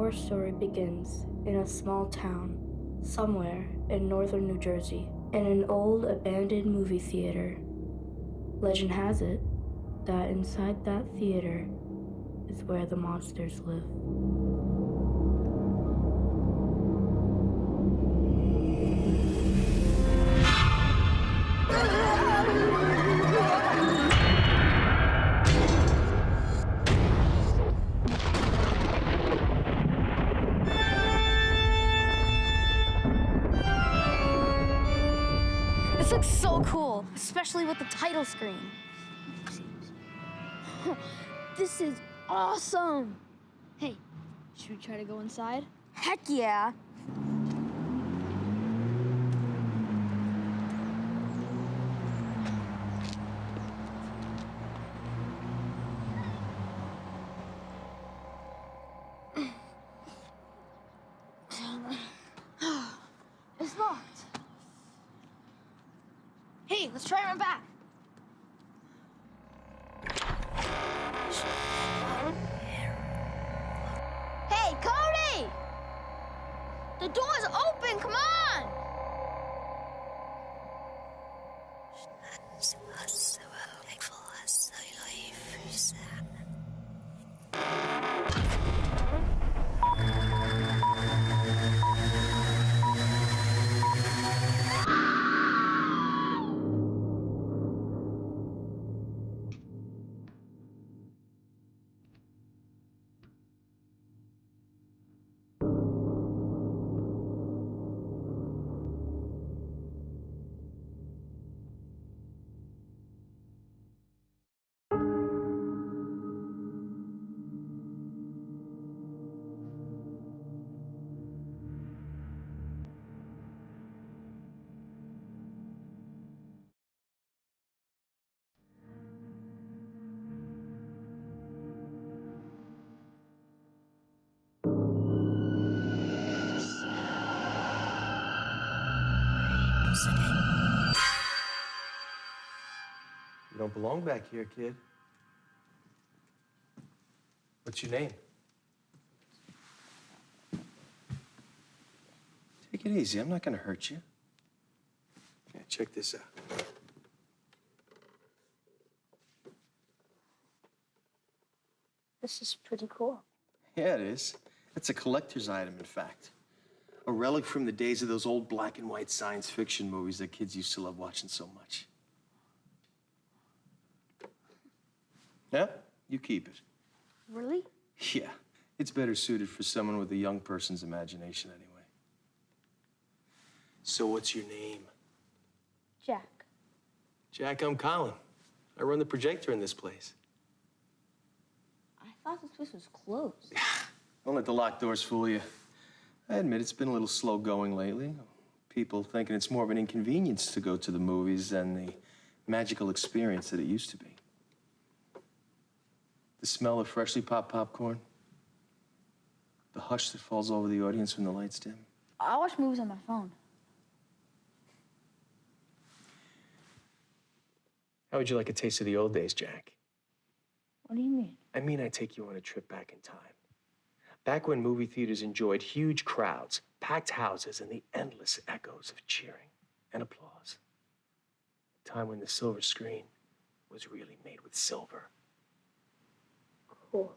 horror story begins in a small town, somewhere in northern New Jersey, in an old abandoned movie theater. Legend has it that inside that theater is where the monsters live. This looks so cool, especially with the title screen. This is awesome. Hey, should we try to go inside? Heck yeah. It's locked. Hey, let's try and run back. Hey, Cody! The door's open, come on! You don't belong back here, kid. What's your name? Take it easy. I'm not gonna hurt you. Yeah, check this out. This is pretty cool. Yeah, it is. It's a collector's item, in fact. A relic from the days of those old black and white science fiction movies that kids used to love watching so much. Yeah? You keep it. Really? Yeah. It's better suited for someone with a young person's imagination, anyway. So what's your name? Jack. Jack, I'm Colin. I run the projector in this place. I thought this place was closed. Don't let the locked doors fool you. I admit it's been a little slow going lately. People thinking it's more of an inconvenience to go to the movies than the magical experience that it used to be. The smell of freshly popped popcorn. The hush that falls over the audience when the lights dim. I watch movies on my phone. How would you like a taste of the old days, Jack? What do you mean? I mean, I take you on a trip back in time. Back when movie theaters enjoyed huge crowds, packed houses, and the endless echoes of cheering and applause. A time when the silver screen was really made with silver. Cool.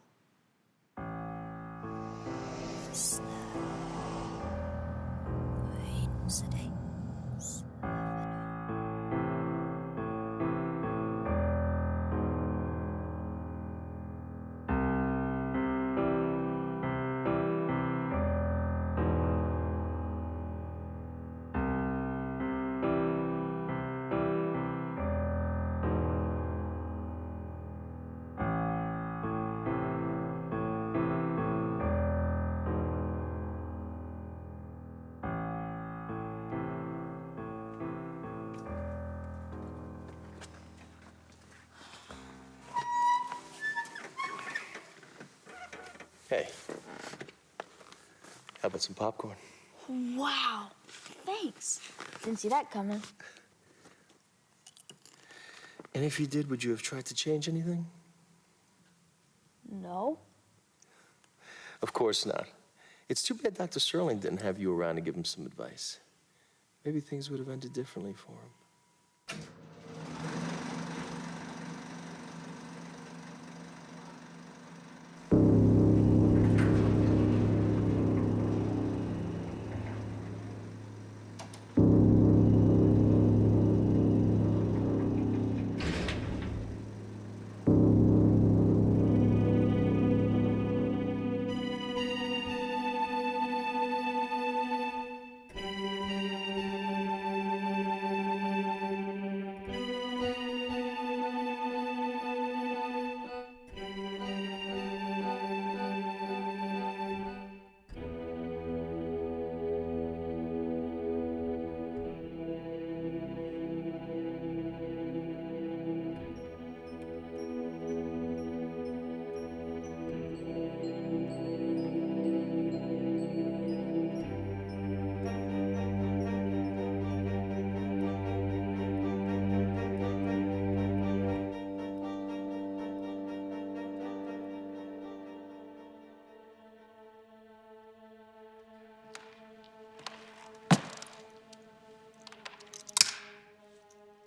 Hey, how about some popcorn? Wow. Thanks. Didn't see that coming. And if you did, would you have tried to change anything? No. Of course not. It's too bad Dr. Serling didn't have you around to give him some advice. Maybe things would have ended differently for him.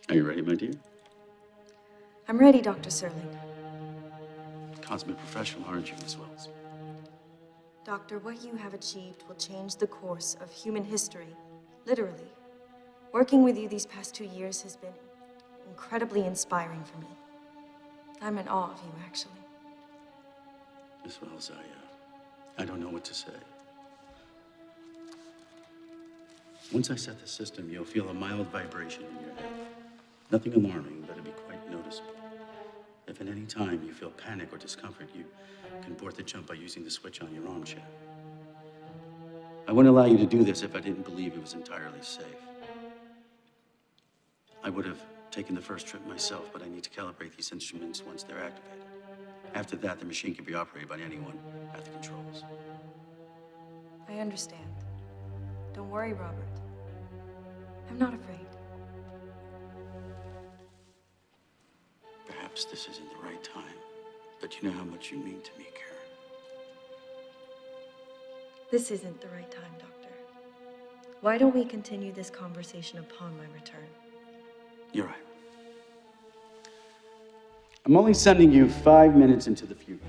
Are you ready, my dear? I'm ready, Dr. Serling. Consummate professional, aren't you, Miss Wells? Doctor, what you have achieved will change the course of human history, literally. Working with you these past 2 years has been incredibly inspiring for me. I'm in awe of you, actually. Miss Wells, I don't know what to say. Once I set the system, you'll feel a mild vibration in your head. Nothing alarming, but it'll be quite noticeable. If at any time you feel panic or discomfort, you can board the jump by using the switch on your armchair. I wouldn't allow you to do this if I didn't believe it was entirely safe. I would have taken the first trip myself, but I need to calibrate these instruments once they're activated. After that, the machine can be operated by anyone at the controls. I understand. Don't worry, Robert. I'm not afraid. Perhaps this isn't the right time, but you know how much you mean to me, Karen. This isn't the right time, Doctor. Why don't we continue this conversation upon my return? You're right. I'm only sending you 5 minutes into the future.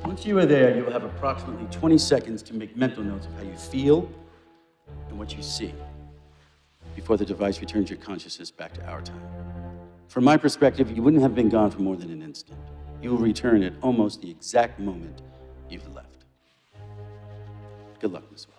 Once you are there, you will have approximately 20 seconds to make mental notes of how you feel and what you see before the device returns your consciousness back to our time. From my perspective, you wouldn't have been gone for more than an instant. You will return at almost the exact moment you've left. Good luck, Miss Wells.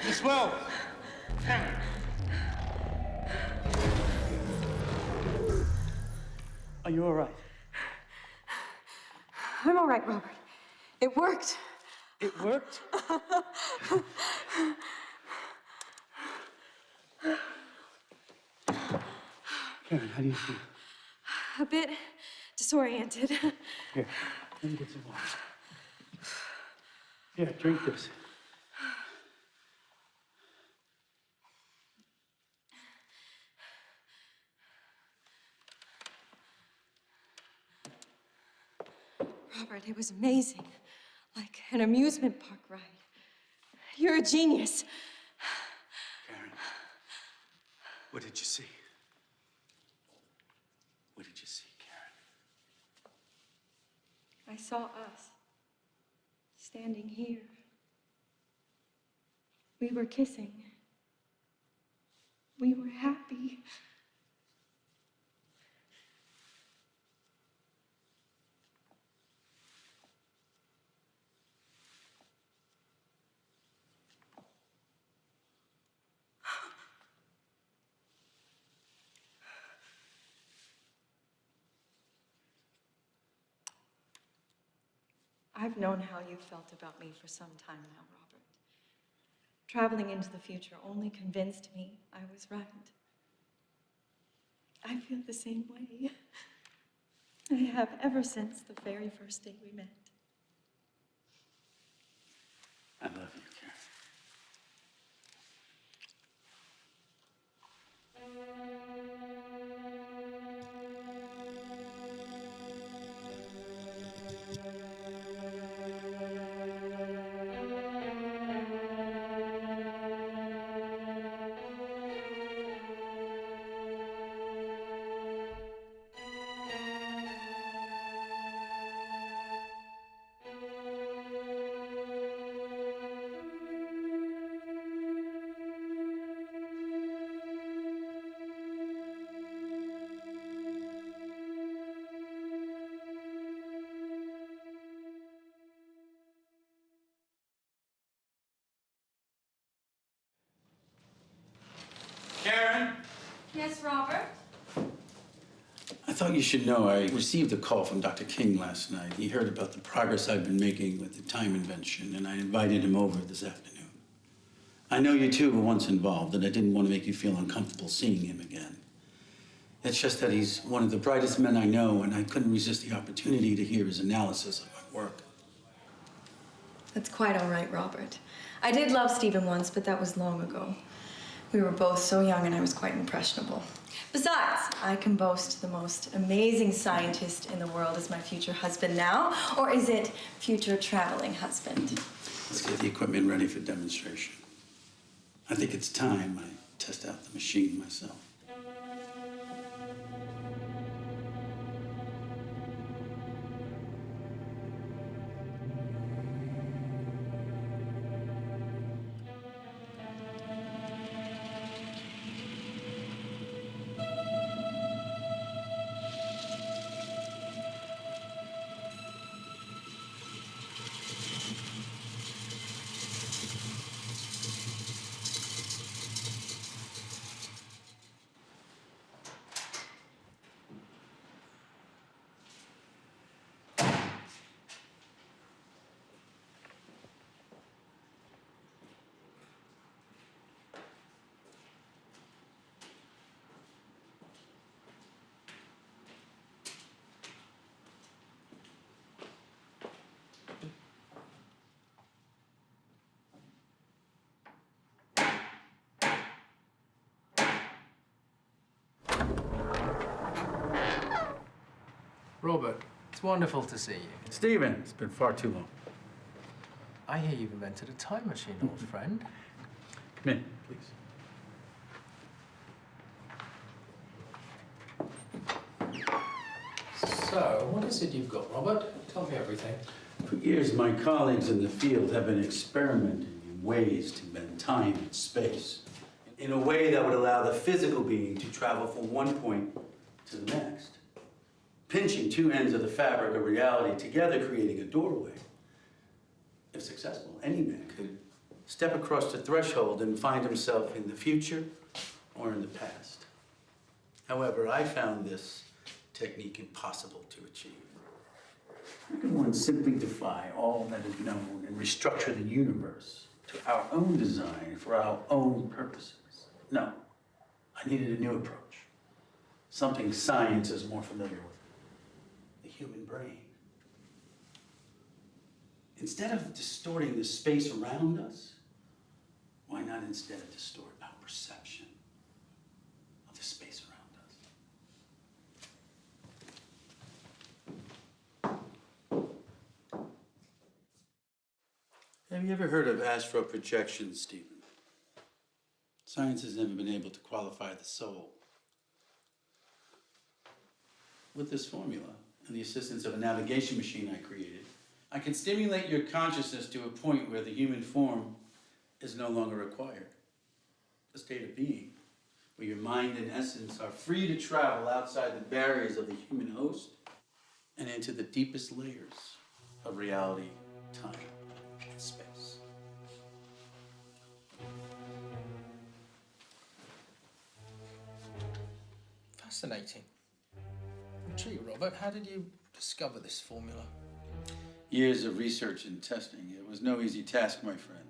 Miss Wells! Are you all right? I'm all right, Robert. It worked. It worked? Karen, how do you feel? A bit disoriented. Here, let me get some water. Here, drink this. Robert, it was amazing. Like an amusement park ride. You're a genius. Karen, what did you see? What did you see, Karen? I saw us standing here. We were kissing. We were happy. I've known how you felt about me for some time now, Robert. Traveling into the future only convinced me I was right. I feel the same way. I have ever since the very first day we met. I love you, Karen. Karen? Yes, Robert? I thought you should know I received a call from Dr. King last night. He heard about the progress I've been making with the time invention, and I invited him over this afternoon. I know you two were once involved, and I didn't want to make you feel uncomfortable seeing him again. It's just that he's one of the brightest men I know, and I couldn't resist the opportunity to hear his analysis of my work. That's quite all right, Robert. I did love Stephen once, but that was long ago. We were both so young and I was quite impressionable. Besides, I can boast the most amazing scientist in the world as my future husband now, or is it future traveling husband? Let's get the equipment ready for demonstration. I think it's time I test out the machine myself. Robert, it's wonderful to see you. Stephen, it's been far too long. I hear you've invented a time machine, old friend. Come in, please. So, what is it you've got, Robert? Tell me everything. For years, my colleagues in the field have been experimenting in ways to bend time and space in a way that would allow the physical being to travel from one point to the next, pinching two ends of the fabric of reality together, creating a doorway. If successful, any man could step across the threshold and find himself in the future or in the past. However, I found this technique impossible to achieve. How can one simply defy all that is known and restructure the universe to our own design for our own purposes? No, I needed a new approach. Something science is more familiar with, the human brain. Instead of distorting the space around us, why not instead distort our perception of the space around us? Have you ever heard of astral projection, Stephen? Science has never been able to qualify the soul. With this formula and the assistance of a navigation machine I created, I can stimulate your consciousness to a point where the human form is no longer required. A state of being where your mind and essence are free to travel outside the barriers of the human host and into the deepest layers of reality, time, and space. Fascinating. Gee, Robert, how did you discover this formula? Years of research and testing. It was no easy task, my friend.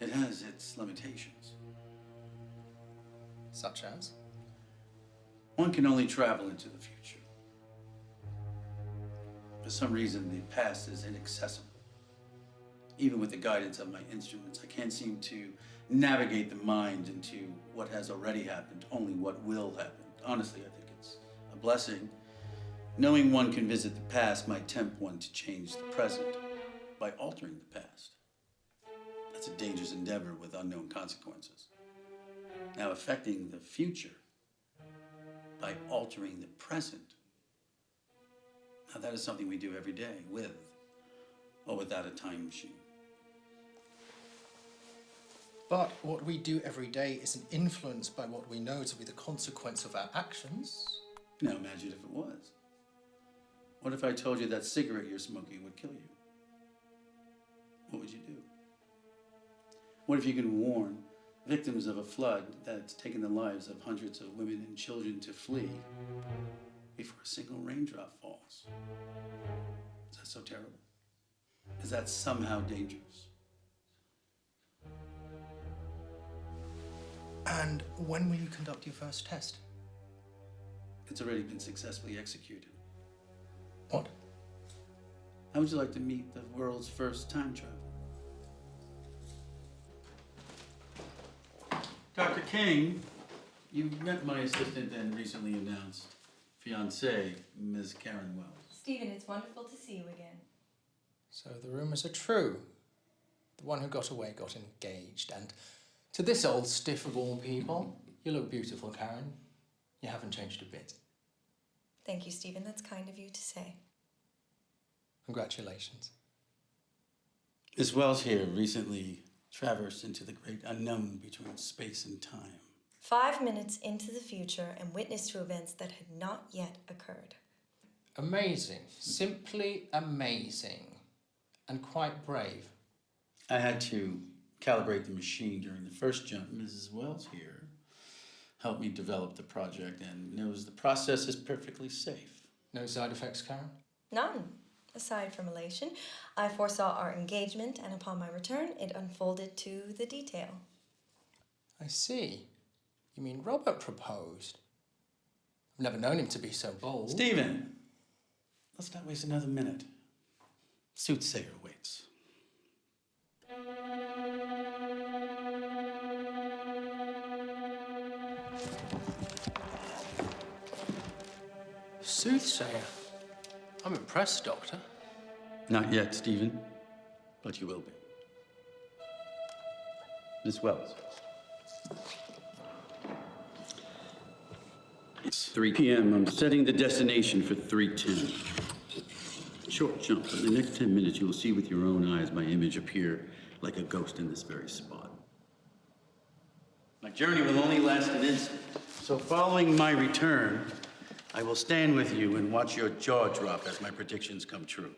It has its limitations. Such as? One can only travel into the future. For some reason, the past is inaccessible. Even with the guidance of my instruments, I can't seem to navigate the mind into what has already happened, only what will happen. Honestly, I think it's a blessing. Knowing one can visit the past might tempt one to change the present by altering the past. That's a dangerous endeavor with unknown consequences. Now, affecting the future by altering the present, now that is something we do every day, with or without a time machine. But what we do every day isn't influenced by what we know to be the consequence of our actions. Now imagine if it was. What if I told you that cigarette you're smoking would kill you? What would you do? What if you could warn victims of a flood that's taken the lives of hundreds of women and children to flee before a single raindrop falls? Is that so terrible? Is that somehow dangerous? And when will you conduct your first test? It's already been successfully executed. What? How would you like to meet the world's first time traveler? Dr. King, you've met my assistant and recently announced fiancée, Ms. Karen Wells. Stephen, it's wonderful to see you again. So the rumors are true. The one who got away got engaged, and to this old stiff of all people, you look beautiful, Karen. You haven't changed a bit. Thank you, Stephen. That's kind of you to say. Congratulations. Ms. Wells here recently traversed into the great unknown between space and time. 5 minutes into the future and witnessed to events that had not yet occurred. Amazing. Simply amazing. And quite brave. I had to calibrate the machine during the first jump. Mrs. Wells here helped me develop the project and knows the process is perfectly safe. No side effects, Karen? None. Aside from elation, I foresaw our engagement, and upon my return, it unfolded to the detail. I see. You mean Robert proposed? I've never known him to be so bold. Stephen, let's not waste another minute. Soothsayer waits. Soothsayer? I'm impressed, Doctor. Not yet, Stephen, but you will be. Miss Wells. It's 3 p.m. I'm setting the destination for 3:10. Short jump. In the next 10 minutes, you will see with your own eyes my image appear like a ghost in this very spot. My journey will only last an instant. So following my return, I will stand with you and watch your jaw drop as my predictions come true.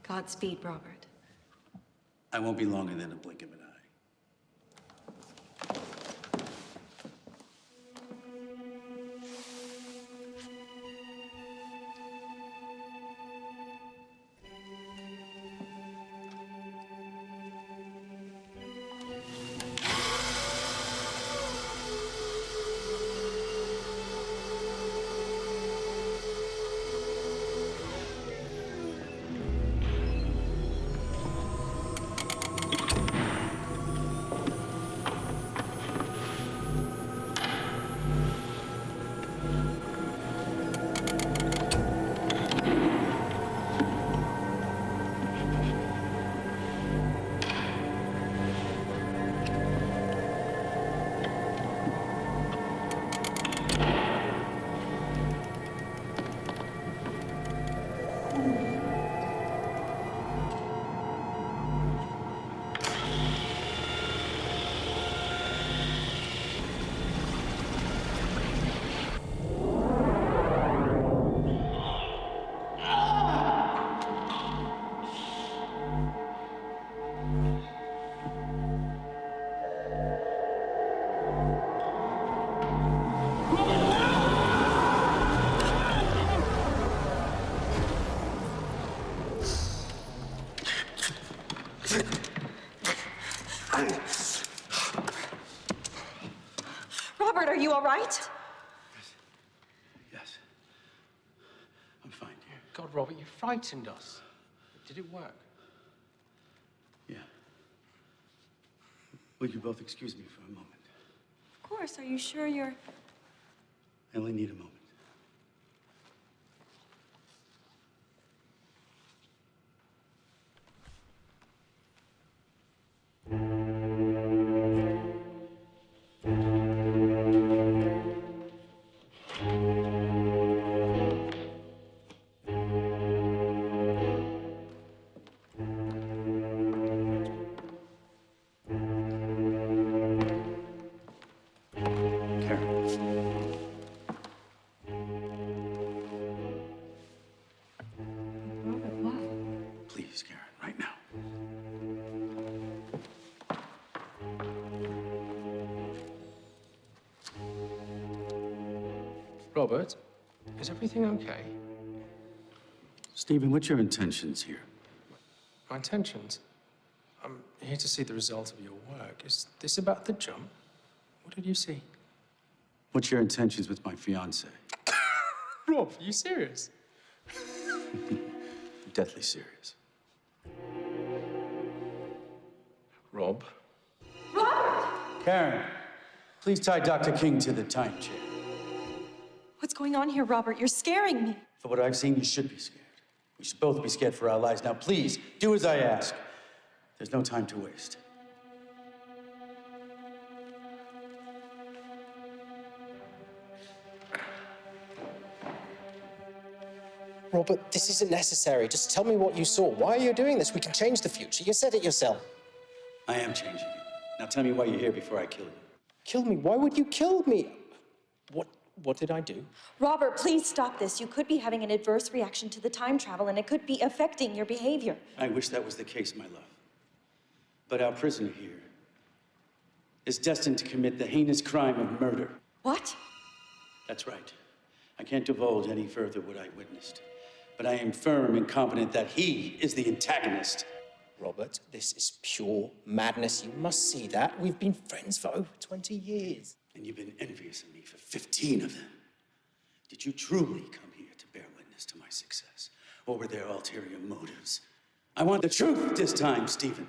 Godspeed, Robert. I won't be longer than a blink of an eye. Robert, are you all right? Yes. I'm fine, dear. God, Robert, you frightened us. Did it work? Yeah. Will you both excuse me for a moment? Of course. Are you sure you're... I only need a moment. Karen. Robert, what? Please, Karen, right now. Robert, is everything okay? Stephen, what's your intentions here? My intentions? I'm here to see the result of your work. Is this about the jump? What did you see? What's your intentions with my fiancée? Rob, are you serious? Deathly serious. Rob? Karen, please tie Dr. King to the time chair. What's going on here, Robert? You're scaring me. For what I've seen, you should be scared. We should both be scared for our lives. Now, please, do as I ask. There's no time to waste. Robert, this isn't necessary. Just tell me what you saw. Why are you doing this? We can change the future. You said it yourself. I am changing it. Now tell me why you're here before I kill you. Kill me? Why would you kill me? What did I do? Robert, please stop this. You could be having an adverse reaction to the time travel, and it could be affecting your behavior. I wish that was the case, my love. But our prisoner here is destined to commit the heinous crime of murder. What? That's right. I can't divulge any further what I witnessed. But I am firm and confident that he is the antagonist. Robert, this is pure madness. You must see that. We've been friends for over 20 years. And you've been envious of me for 15 of them. Did you truly come here to bear witness to my success? Or were there ulterior motives? I want the truth this time, Stephen.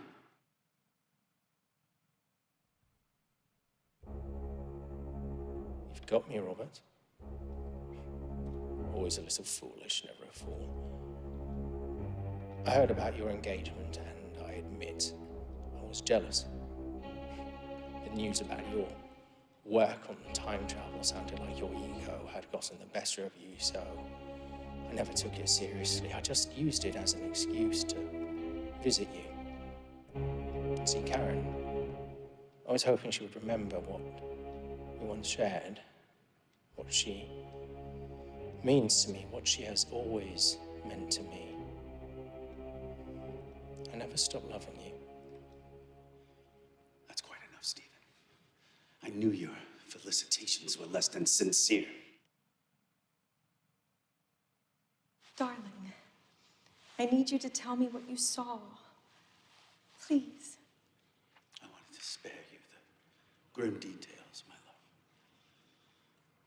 You've got me, Robert. Always a little foolish, never a fool. I heard about your engagement, and I admit I was jealous. The news about your work on time travel sounded like your ego had gotten the better of you, so I never took it seriously. I just used it as an excuse to visit you and see Karen. I was hoping she would remember what we once shared, what she means to me, what she has always meant to me. I never stopped loving you. knew your felicitations were less than sincere. Darling, I need you to tell me what you saw. Please. I wanted to spare you the grim details, my love.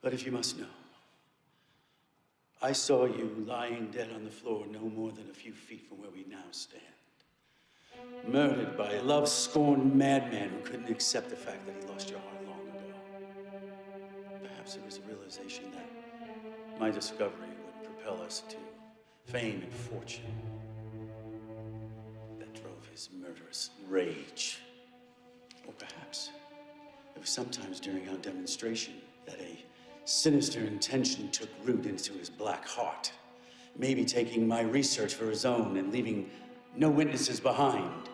But if you must know, I saw you lying dead on the floor no more than a few feet from where we now stand. Murdered by a love-scorned madman who couldn't accept the fact that he lost your heart long ago. Perhaps it was a realization that my discovery would propel us to fame and fortune that drove his murderous rage. Or perhaps it was sometimes during our demonstration that a sinister intention took root into his black heart, maybe taking my research for his own and leaving no witnesses behind.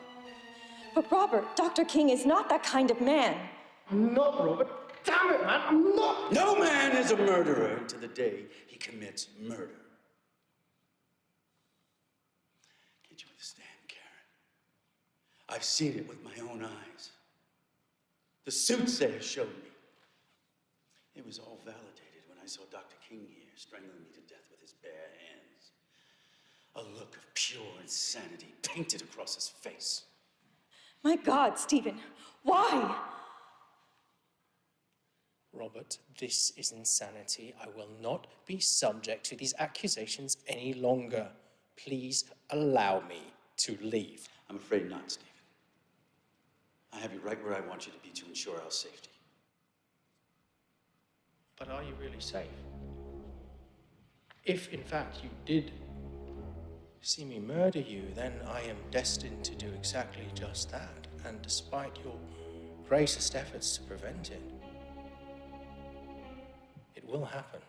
But Robert, Dr. King is not that kind of man. I'm not, Robert. Damn it, man, I'm not! No man is a murderer until the day he commits murder. Can't you understand, Karen? I've seen it with my own eyes. The soothsayer showed me. It was all validated when I saw Dr. King here strangling me to death with his bare hands. A look of pure insanity painted across his face. My God, Stephen, why? Robert, this is insanity. I will not be subject to these accusations any longer. Please allow me to leave. I'm afraid not, Stephen. I have you right where I want you to be to ensure our safety. But are you really safe? If, in fact, you did see me murder you, then I am destined to do exactly just that. And despite your greatest efforts to prevent it, it will happen.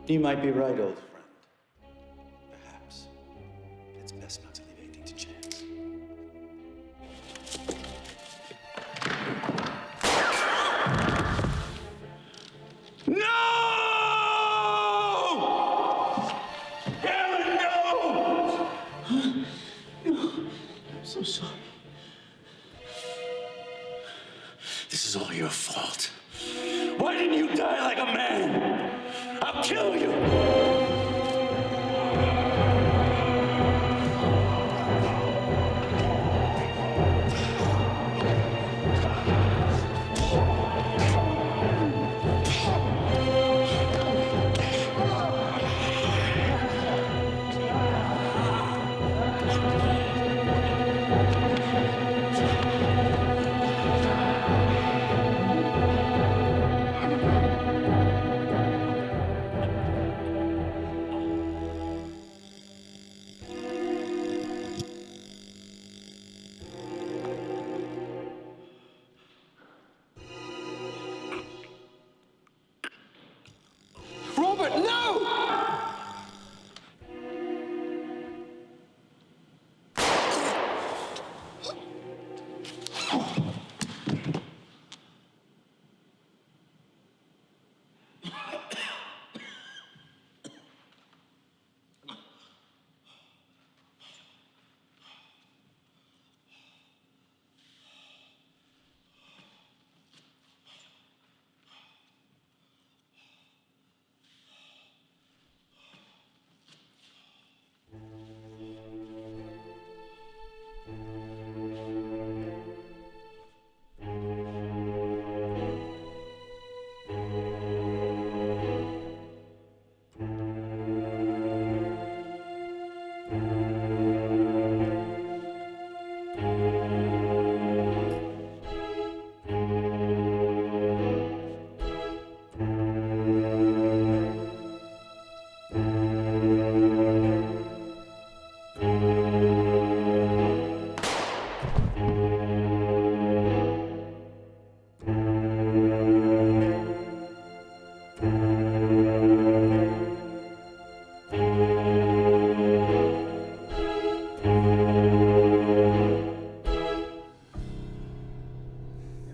You might be right, old friend. Perhaps it's best not to leave anything to chance. No! Aaron, no! No, I'm so sorry. This is all your fault. Why didn't you die like a man? I'll kill you! Robert, no!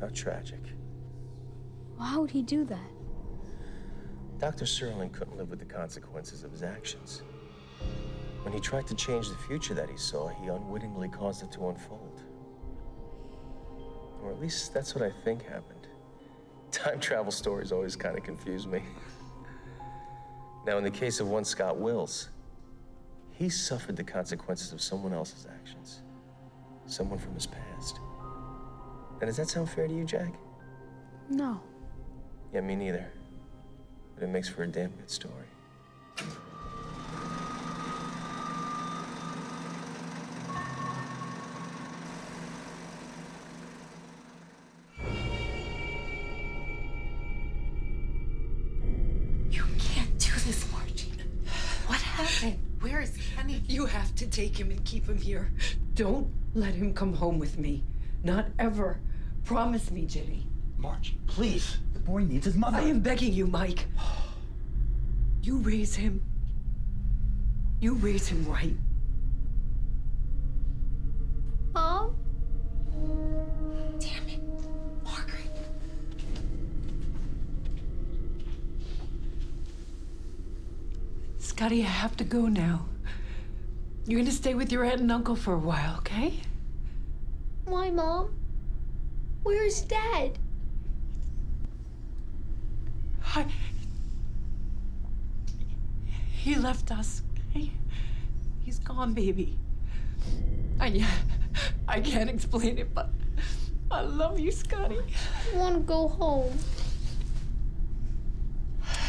How tragic. Why would he do that? Dr. Serling couldn't live with the consequences of his actions. When he tried to change the future that he saw, he unwittingly caused it to unfold. at least that's what I think happened. Time travel stories always kind of confuse me. Now, in the case of one Scott Wills, he suffered the consequences of someone else's actions. Someone from his past. Now, does that sound fair to you, Jack? No. Yeah, me neither. But it makes for a damn good story. You can't do this, Margie. What happened? Where is Kenny? You have to take him and keep him here. Don't let him come home with me. Not ever. Promise me, Jimmy. Margie, please. The boy needs his mother. I am begging you, Mike. You raise him. You raise him right. Mom? Damn it, Margaret. Scotty, I have to go now. You're gonna stay with your aunt and uncle for a while, okay? Why, Mom? Where's Dad? He left us. He's gone, baby. I can't explain it, but I love you, Scotty. I want to go home.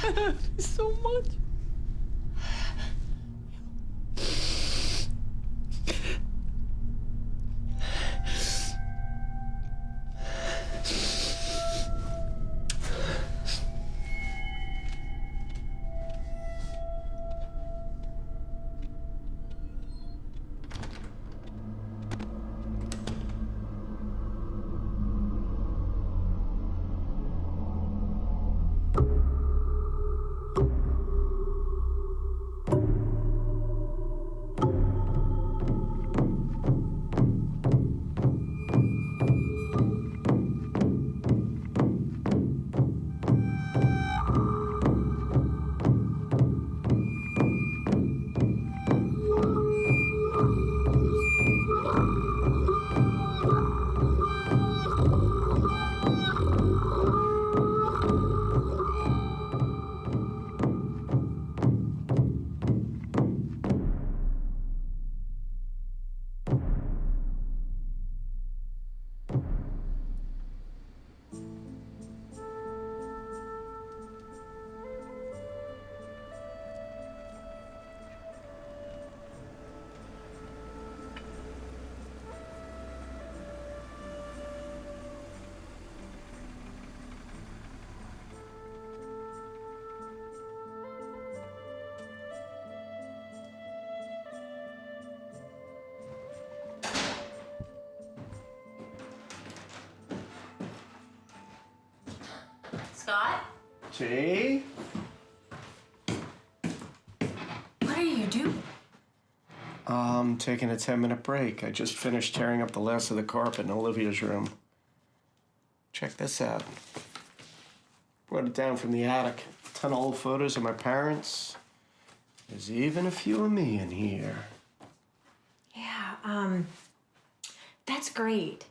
I love you so much. Scott? Jay? What are you doing? I'm taking a 10-minute break. I just finished tearing up the last of the carpet in Olivia's room. Check this out. Brought it down from the attic. A ton of old photos of my parents. There's even a few of me in here. Yeah, that's great.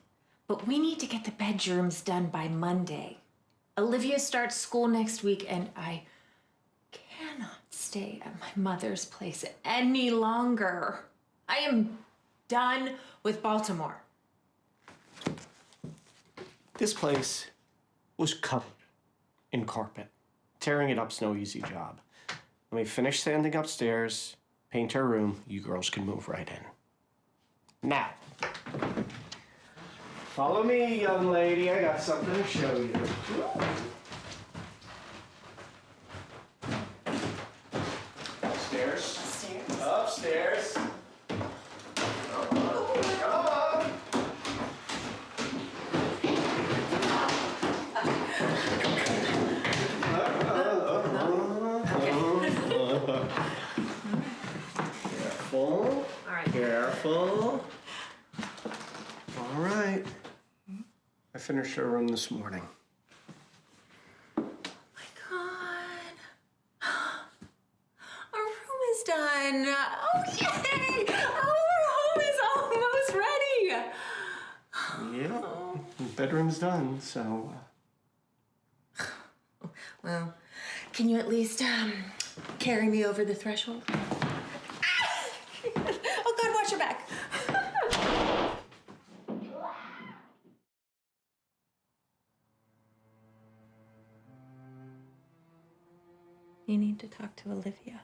But we need to get the bedrooms done by Monday. Olivia starts school next week, and I cannot stay at my mother's place any longer. I am done with Baltimore. This place was covered in carpet. Tearing it up's no easy job. Let me finish sanding upstairs, paint her room. You girls can move right in. Now, follow me, young lady. I got something to show you. Upstairs. Upstairs? Upstairs. Come on. Come on. Careful. All right. Careful. All right. I finished her room this morning. My God. Our room is done. Oh, yay! Our home is almost ready. Yeah. bedroom's done, so... Well, can you at least carry me over the threshold? Ah! Oh, God, watch your back. You need to talk to Olivia.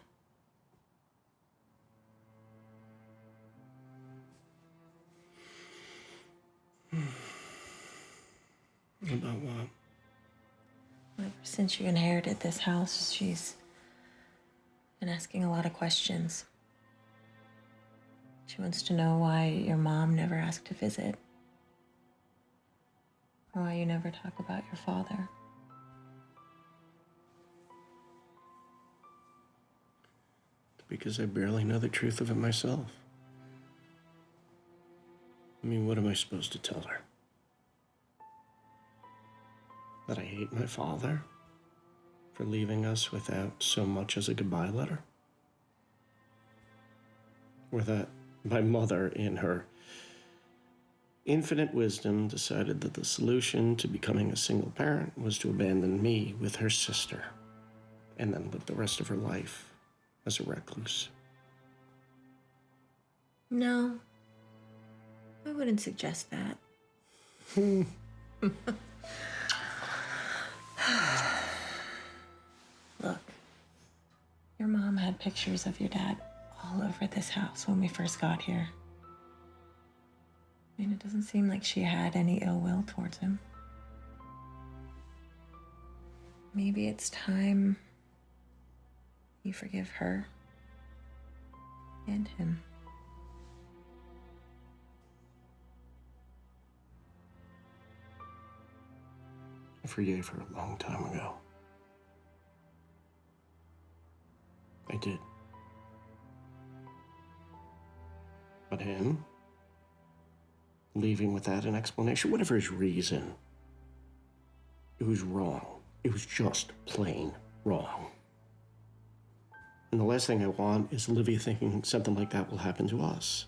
About what? Ever since you inherited this house, she's been asking a lot of questions. She wants to know why your mom never asked to visit. Or why you never talk about your father. Because I barely know the truth of it myself. I mean, what am I supposed to tell her? That I hate my father for leaving us without so much as a goodbye letter? Or that my mother, in her infinite wisdom, decided that the solution to becoming a single parent was to abandon me with her sister and then live the rest of her life as a recluse. No, I wouldn't suggest that. Look, your mom had pictures of your dad all over this house when we first got here. I mean, it doesn't seem like she had any ill will towards him. Maybe it's time you forgive her and him. I forgave her a long time ago. I did. But him, leaving without an explanation, whatever his reason, it was wrong. It was just plain wrong. And the last thing I want is Olivia thinking something like that will happen to us.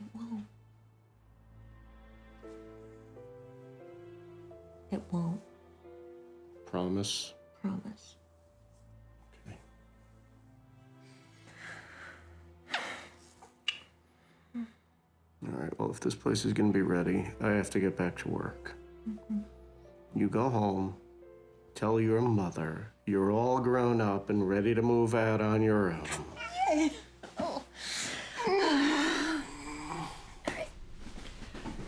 It won't. It won't. Promise? Promise. Okay. All right, well, if this place is gonna be ready, I have to get back to work. You go home, tell your mother you're all grown up and ready to move out on your own. Oh. All right.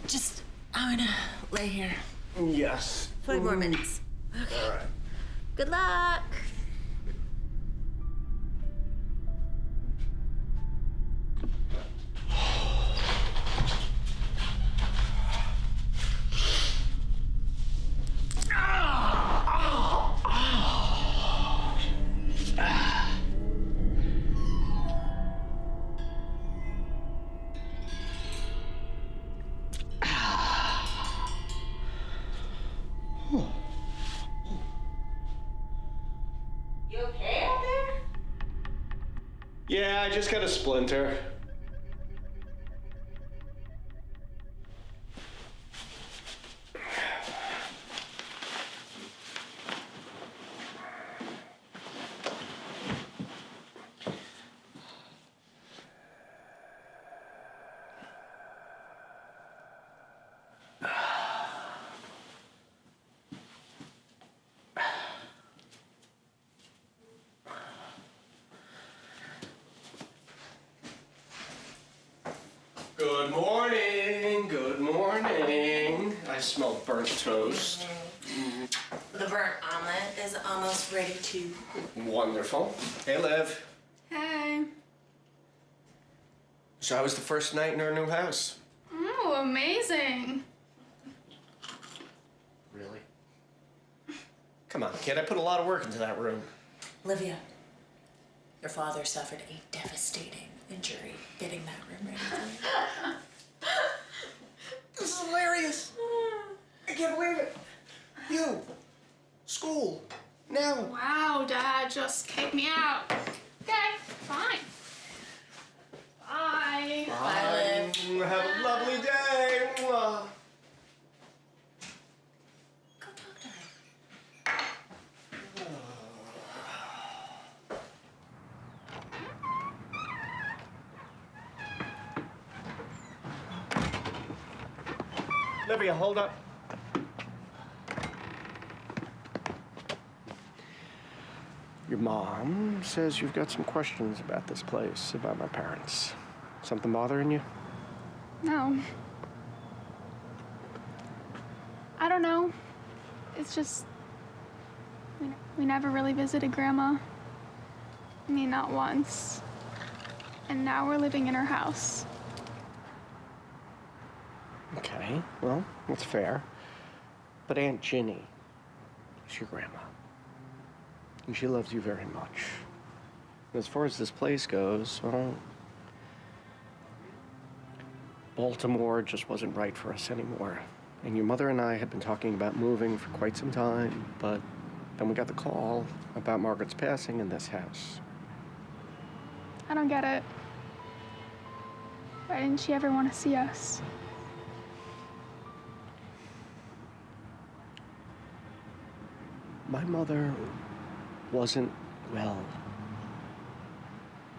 Just, I'm gonna lay here. Yes. 5 more minutes. Okay. All right. Good luck. You okay out there? Yeah, I just got a splinter. Good morning, good morning. I smell burnt toast. The burnt omelet is almost ready too. Wonderful. Hey, Liv. Hey. So how was the first night in our new house? Oh, amazing. Really? Come on, kid, I put a lot of work into that room. Olivia, your father suffered a devastating injury getting that room ready for you. This is hilarious. I can't believe it. You, school, now. Wow, Dad just kicked me out. Okay, fine. Bye. Bye. Have a lovely day. Mwah. Olivia, hold up. Your mom says you've got some questions about this place, about my parents. Something bothering you? No. I don't know. It's just, we never really visited Grandma. I mean, not once. And now we're living in her house. Okay, well, that's fair. But Aunt Ginny is your grandma. And she loves you very much. And as far as this place goes, well, Baltimore just wasn't right for us anymore. And your mother and I had been talking about moving for quite some time, but then we got the call about Margaret's passing in this house. I don't get it. Why didn't she ever want to see us? My mother wasn't well.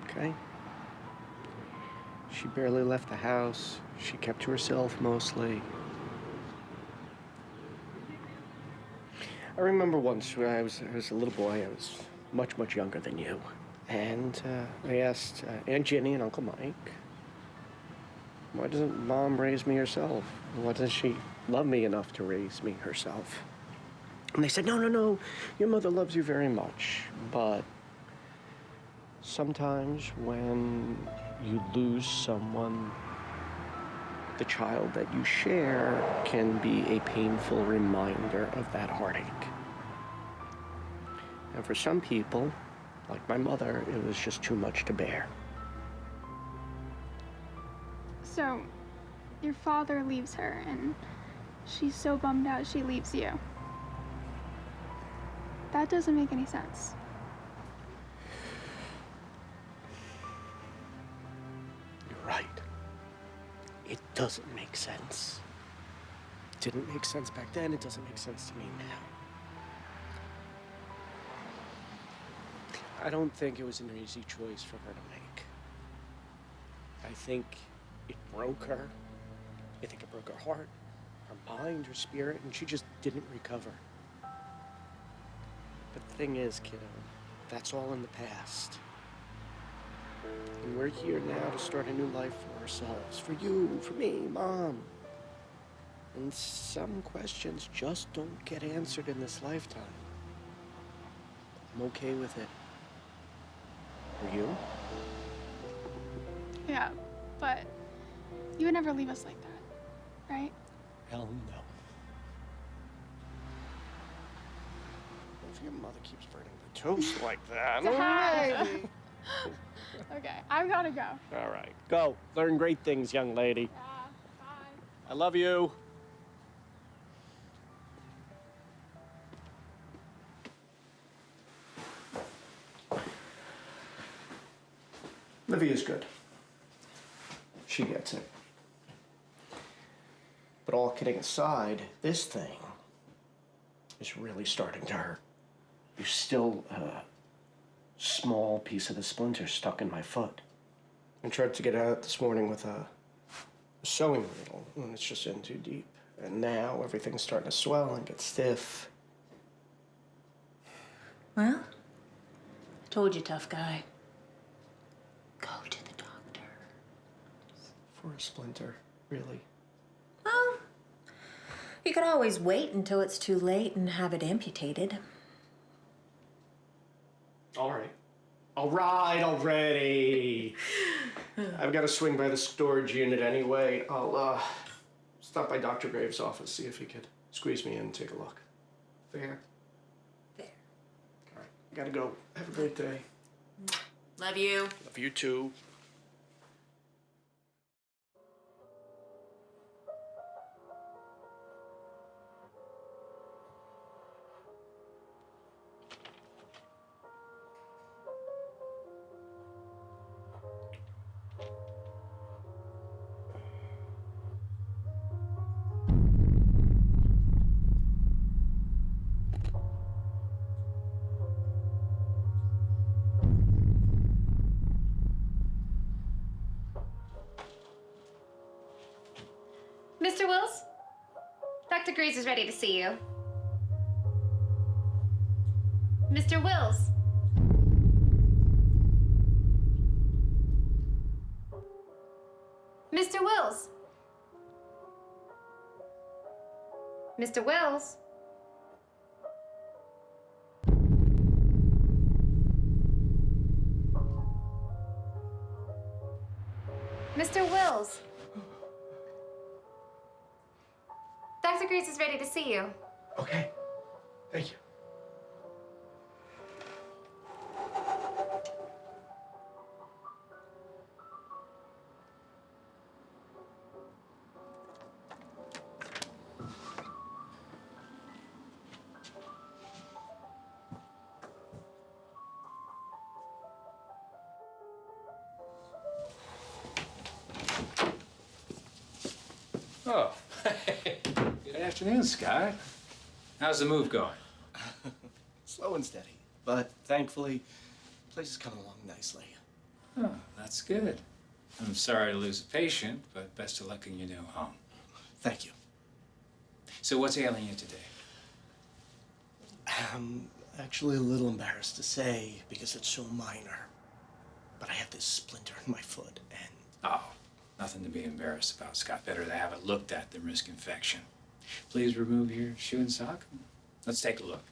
Okay? She barely left the house. She kept to herself mostly. I remember once when I was a little boy, I was much, much younger than you. And I asked Aunt Ginny and Uncle Mike, why doesn't Mom raise me herself? Why doesn't she love me enough to raise me herself? And they said, no, your mother loves you very much, but sometimes when you lose someone, the child that you share can be a painful reminder of that heartache. And for some people, like my mother, it was just too much to bear. So, your father leaves her, and she's so bummed out she leaves you. That doesn't make any sense. You're right. It doesn't make sense. It didn't make sense back then. It doesn't make sense to me now. I don't think it was an easy choice for her to make. I think it broke her. I think it broke her heart, her mind, her spirit, and she just didn't recover. But the thing is, kiddo, that's all in the past. And we're here now to start a new life for ourselves. For you, for me, Mom. And some questions just don't get answered in this lifetime. I'm okay with it. Are you? Yeah, but you would never leave us like that, right? Hell no. If your mother keeps burning the toast like that, maybe. Okay, I've gotta go. All right, go. Learn great things, young lady. Yeah, bye. I love you. Livia's good. She gets it. But all kidding aside, this thing is really starting to hurt. There's still a small piece of the splinter stuck in my foot. I tried to get out this morning with a sewing needle, and it's just in too deep. And now everything's starting to swell and get stiff. Well, told you, tough guy. Go to the doctor. For a splinter, really. Well, you could always wait until it's too late and have it amputated. All right. All right already. I've got to swing by the storage unit anyway. I'll stop by Dr. Graves' office, see if he could squeeze me in and take a look. Fair? Fair. All right. I gotta go. Have a great day. Love you. Love you too. Mr. Wills? Dr. Grease is ready to see you. Mr. Wills. Mr. Wills. Mr. Wills. Mr. Wills. Dr. Grease is ready to see you. Okay. Thank you. Oh, good afternoon, Scott. How's the move going? Slow and steady, but thankfully, the place is coming along nicely. Oh, that's good. I'm sorry to lose a patient, but best of luck in your new home. Thank you. So what's ailing you today? I'm actually a little embarrassed to say because it's so minor, but I have this splinter in my foot and... Oh, nothing to be embarrassed about, Scott. Better to have it looked at than risk infection. Please remove your shoe and sock. Let's take a look.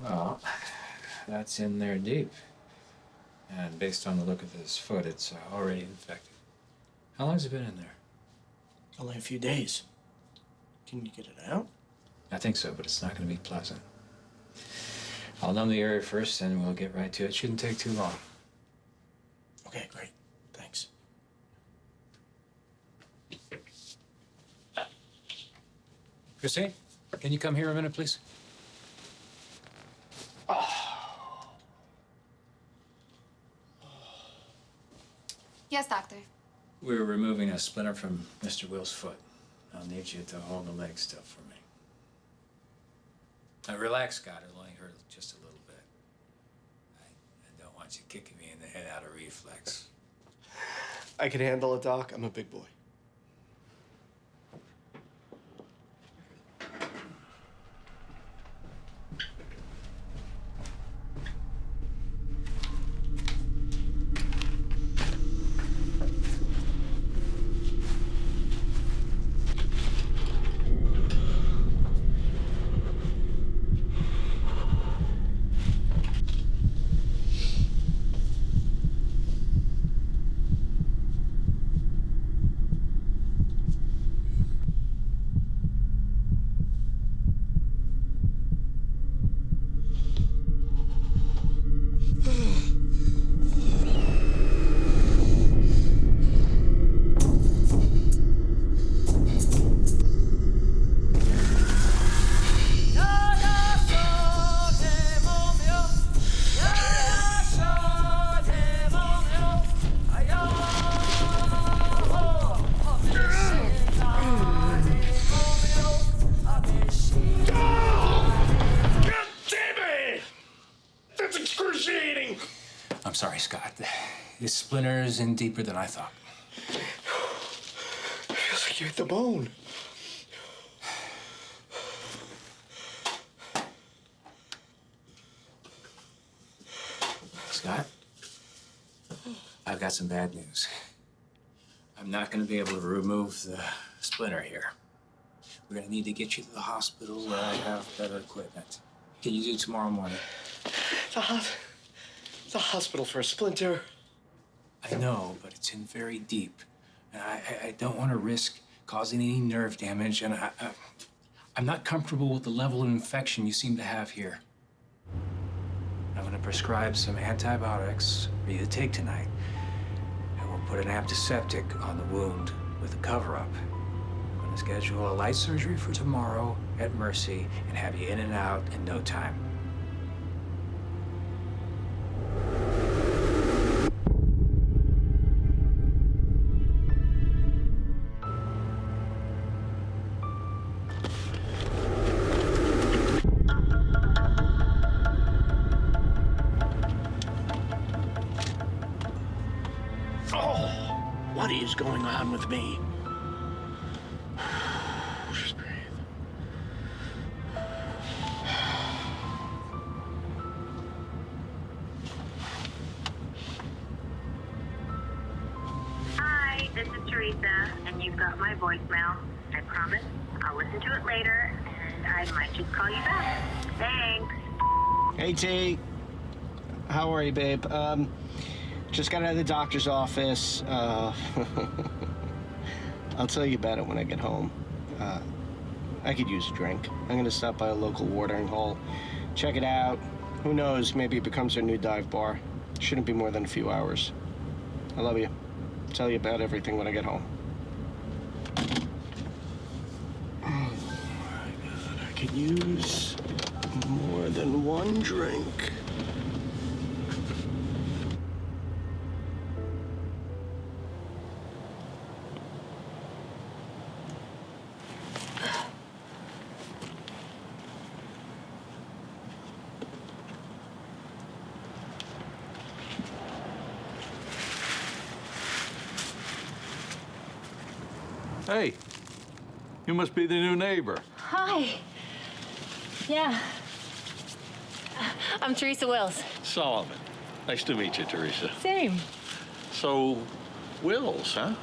Well, that's in there deep. And based on the look of this foot, it's already infected. How long has it been in there? Only a few days. Can you get it out? I think so, but it's not going to be pleasant. I'll numb the area first, and we'll get right to it. Shouldn't take too long. Okay, great. Thanks. Christine, can you come here a minute, please? Yes, doctor. We're removing a splinter from Mr. Will's foot. I'll need you to hold the leg still for me. Now, relax, Scott. It'll only hurt just a little bit. I don't want you kicking me in the head out of reflex. I can handle it, Doc. I'm a big boy. I'm sorry, Scott. This splinter's in deeper than I thought. It feels like you hit the bone. Scott, I've got some bad news. I'm not going to be able to remove the splinter here. We're going to need to get you to the hospital where I have better equipment. Can you do tomorrow morning? The hospital for a splinter. I know, but it's in very deep. And I don't want to risk causing any nerve damage, and I'm not comfortable with the level of infection you seem to have here. I'm going to prescribe some antibiotics for you to take tonight. And we'll put an antiseptic on the wound with a cover-up. I'm going to schedule a light surgery for tomorrow at Mercy and have you in and out in no time. Oh, what is going on with me? Just breathe. Hi, this is Teresa, and you've got my voicemail. I promise I'll listen to it later, and I might just call you back. Thanks. Hey, T. How are you, babe? Just got out of the doctor's office. I'll tell you about it when I get home. I could use a drink. I'm gonna stop by a local watering hole, check it out. Who knows, maybe it becomes our new dive bar. Shouldn't be more than a few hours. I love you. Tell you about everything when I get home. Oh my God, I could use more than one drink. Hey, you must be the new neighbor. Hi. Yeah. I'm Teresa Wills. Solomon. Nice to meet you, Teresa. Same. So, Wills, huh?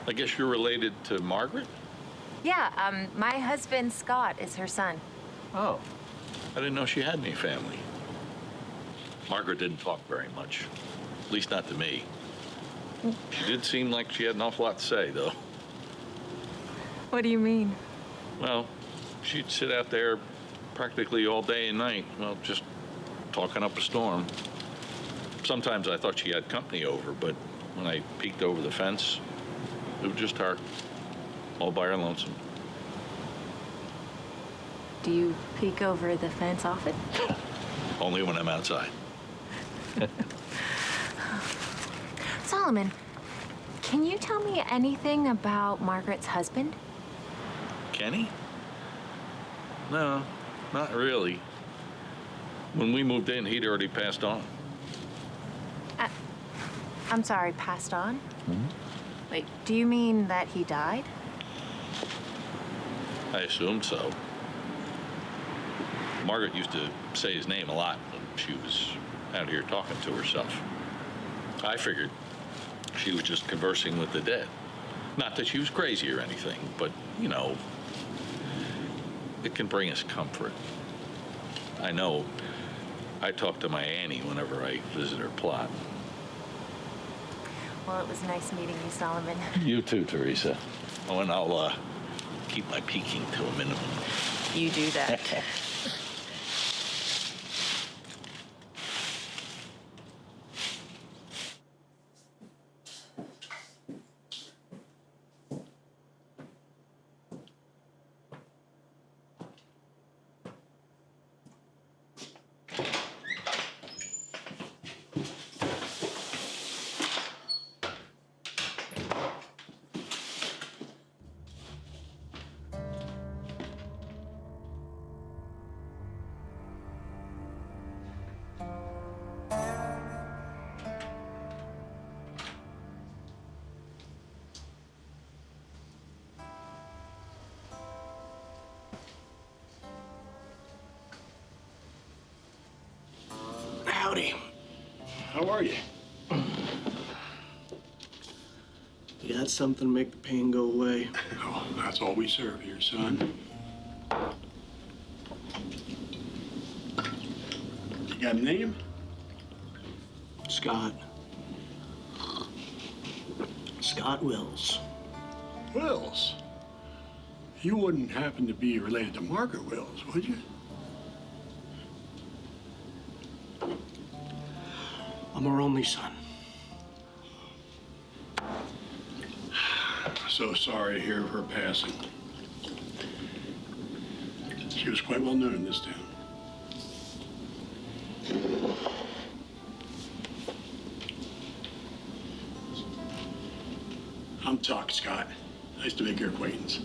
I guess you're related to Margaret? Yeah, my husband, Scott, is her son. Oh. I didn't know she had any family. Margaret didn't talk very much. At least not to me. She did seem like she had an awful lot to say, though. What do you mean? Well, she'd sit out there practically all day and night, well, just talking up a storm. Sometimes I thought she had company over, but when I peeked over the fence, it was just her, all by her lonesome. Do you peek over the fence often? Only when I'm outside. Solomon, can you tell me anything about Margaret's husband? Kenny? No, not really. When we moved in, he'd already passed on. I'm sorry, passed on? Mm-hmm. Wait, do you mean that he died? I assumed so. Margaret used to say his name a lot when she was out here talking to herself. I figured she was just conversing with the dead. Not that she was crazy or anything, but, you know, it can bring us comfort. I know I talk to my Annie whenever I visit her plot. Well, it was nice meeting you, Solomon. You too, Teresa. Oh, and I'll keep my peeking to a minimum. You do that. Howdy. How are you? You got something to make the pain go away? Oh, that's all we serve here, son. You got a name? Scott. Scott Wills. Wills? You wouldn't happen to be related to Margaret Wills, would you? I'm her only son. So sorry to hear of her passing. She was quite well known in this town. I'm Tuck, Scott. Nice to make your acquaintance.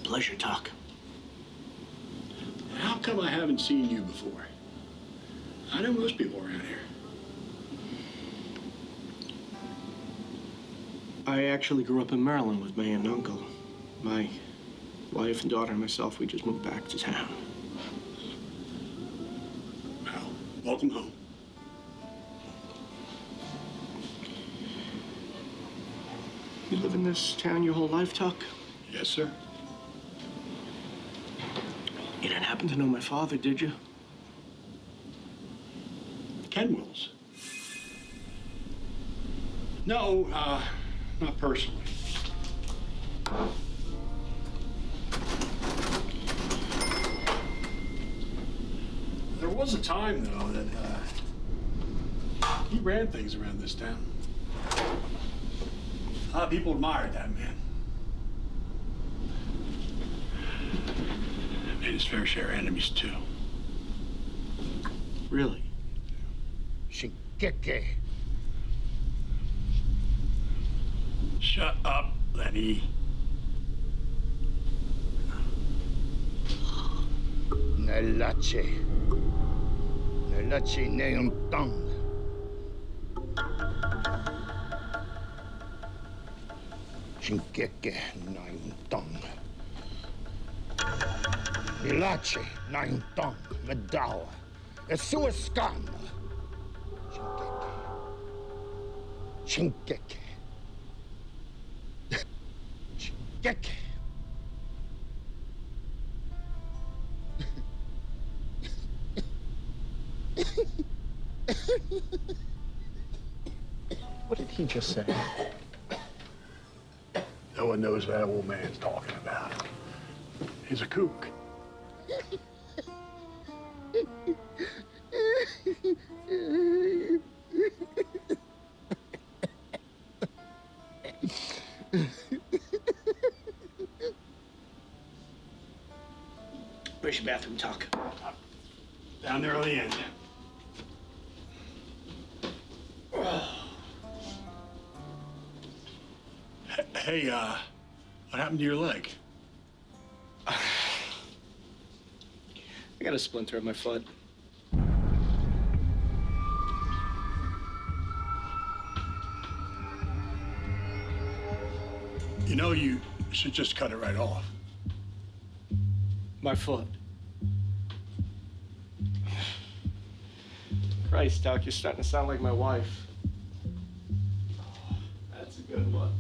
Pleasure, Tuck. How come I haven't seen you before? I know most people around here. I actually grew up in Maryland with my aunt and uncle. My wife and daughter and myself, we just moved back to town. Well, welcome home. You live in this town your whole life, Tuck? Yes, sir. You didn't happen to know my father, did you? Ken Wills? No, not personally. There was a time, though, that he ran things around this town. A lot of people admired that man. Made his fair share of enemies, too. Really? Shinkeke. Shut up, Lenny. Nelache. Nelache neontang. Shinkeke nayontang. Nelache nayontang. Medawa. Esueskan. Shinkeke. Shinkeke. What did he just say? No one knows what that old man's talking about. He's a kook. Where's your bathroom, Tuck? Down there on the end. Hey, what happened to your leg? I got a splinter in my foot. You know, you should just cut it right off. My foot. Christ, Tuck, you're starting to sound like my wife. That's a good one.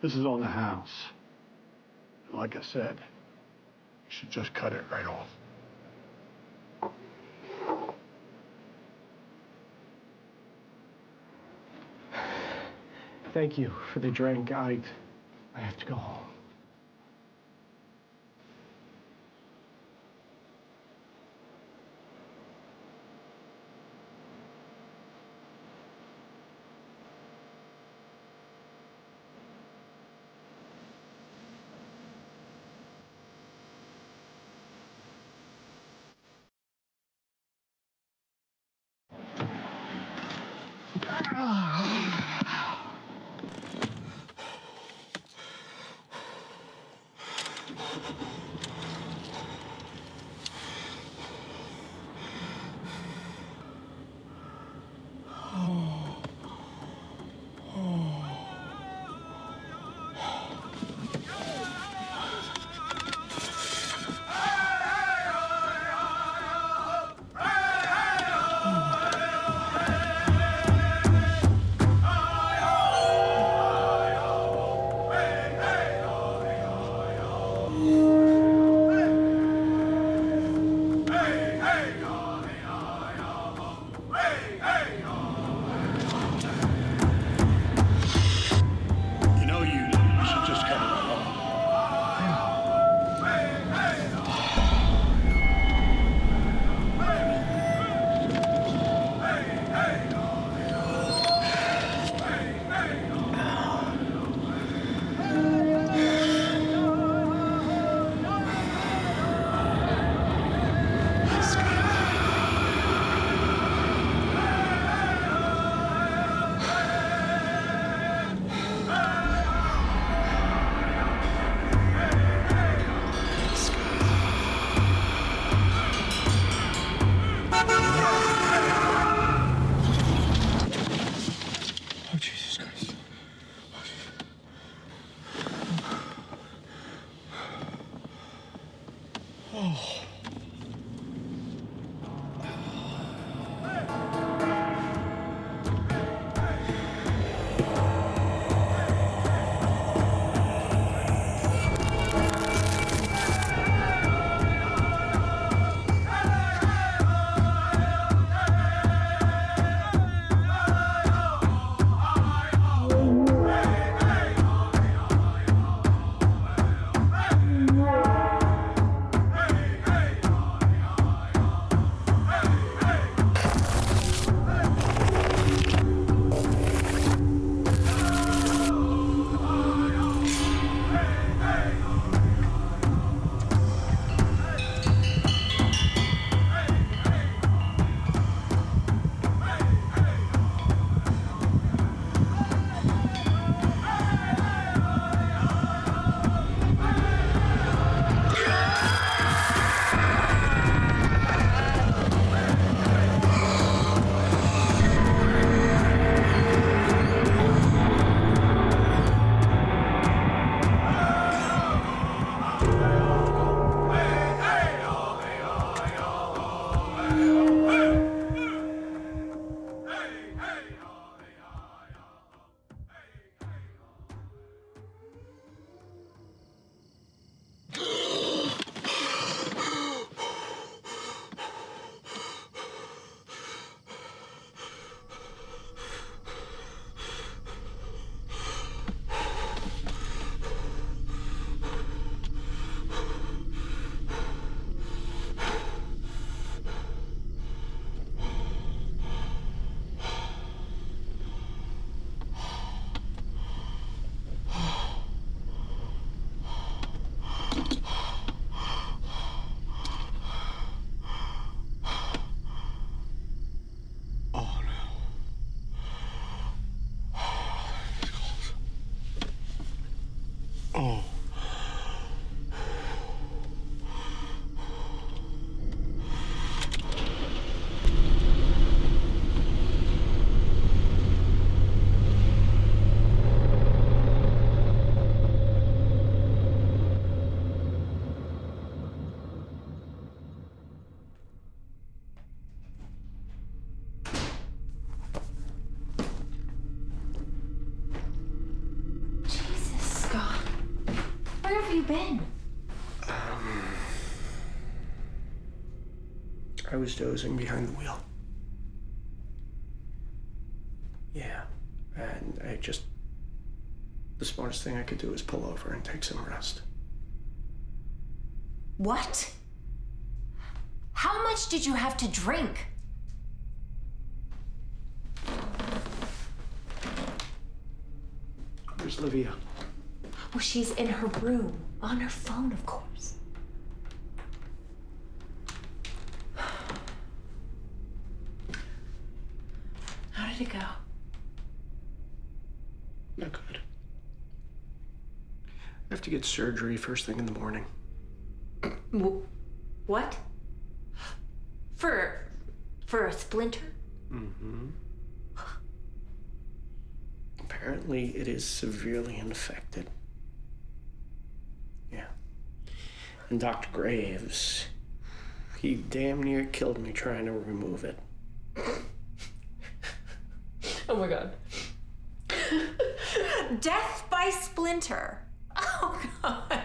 This is on the house. And like I said, you should just cut it right off. Thank you for the drink. I have to go home. been? I was dozing behind the wheel. Yeah, and the smartest thing I could do was pull over and take some rest. What? How much did you have to drink? Where's Livia? Well, she's in her room, on her phone, of course. How did it go? Not good. I have to get surgery first thing in the morning. What? For a splinter? Mm-hmm. Apparently, it is severely infected. Yeah. And Dr. Graves, he damn near killed me trying to remove it. Oh my God. Death by splinter. Oh God.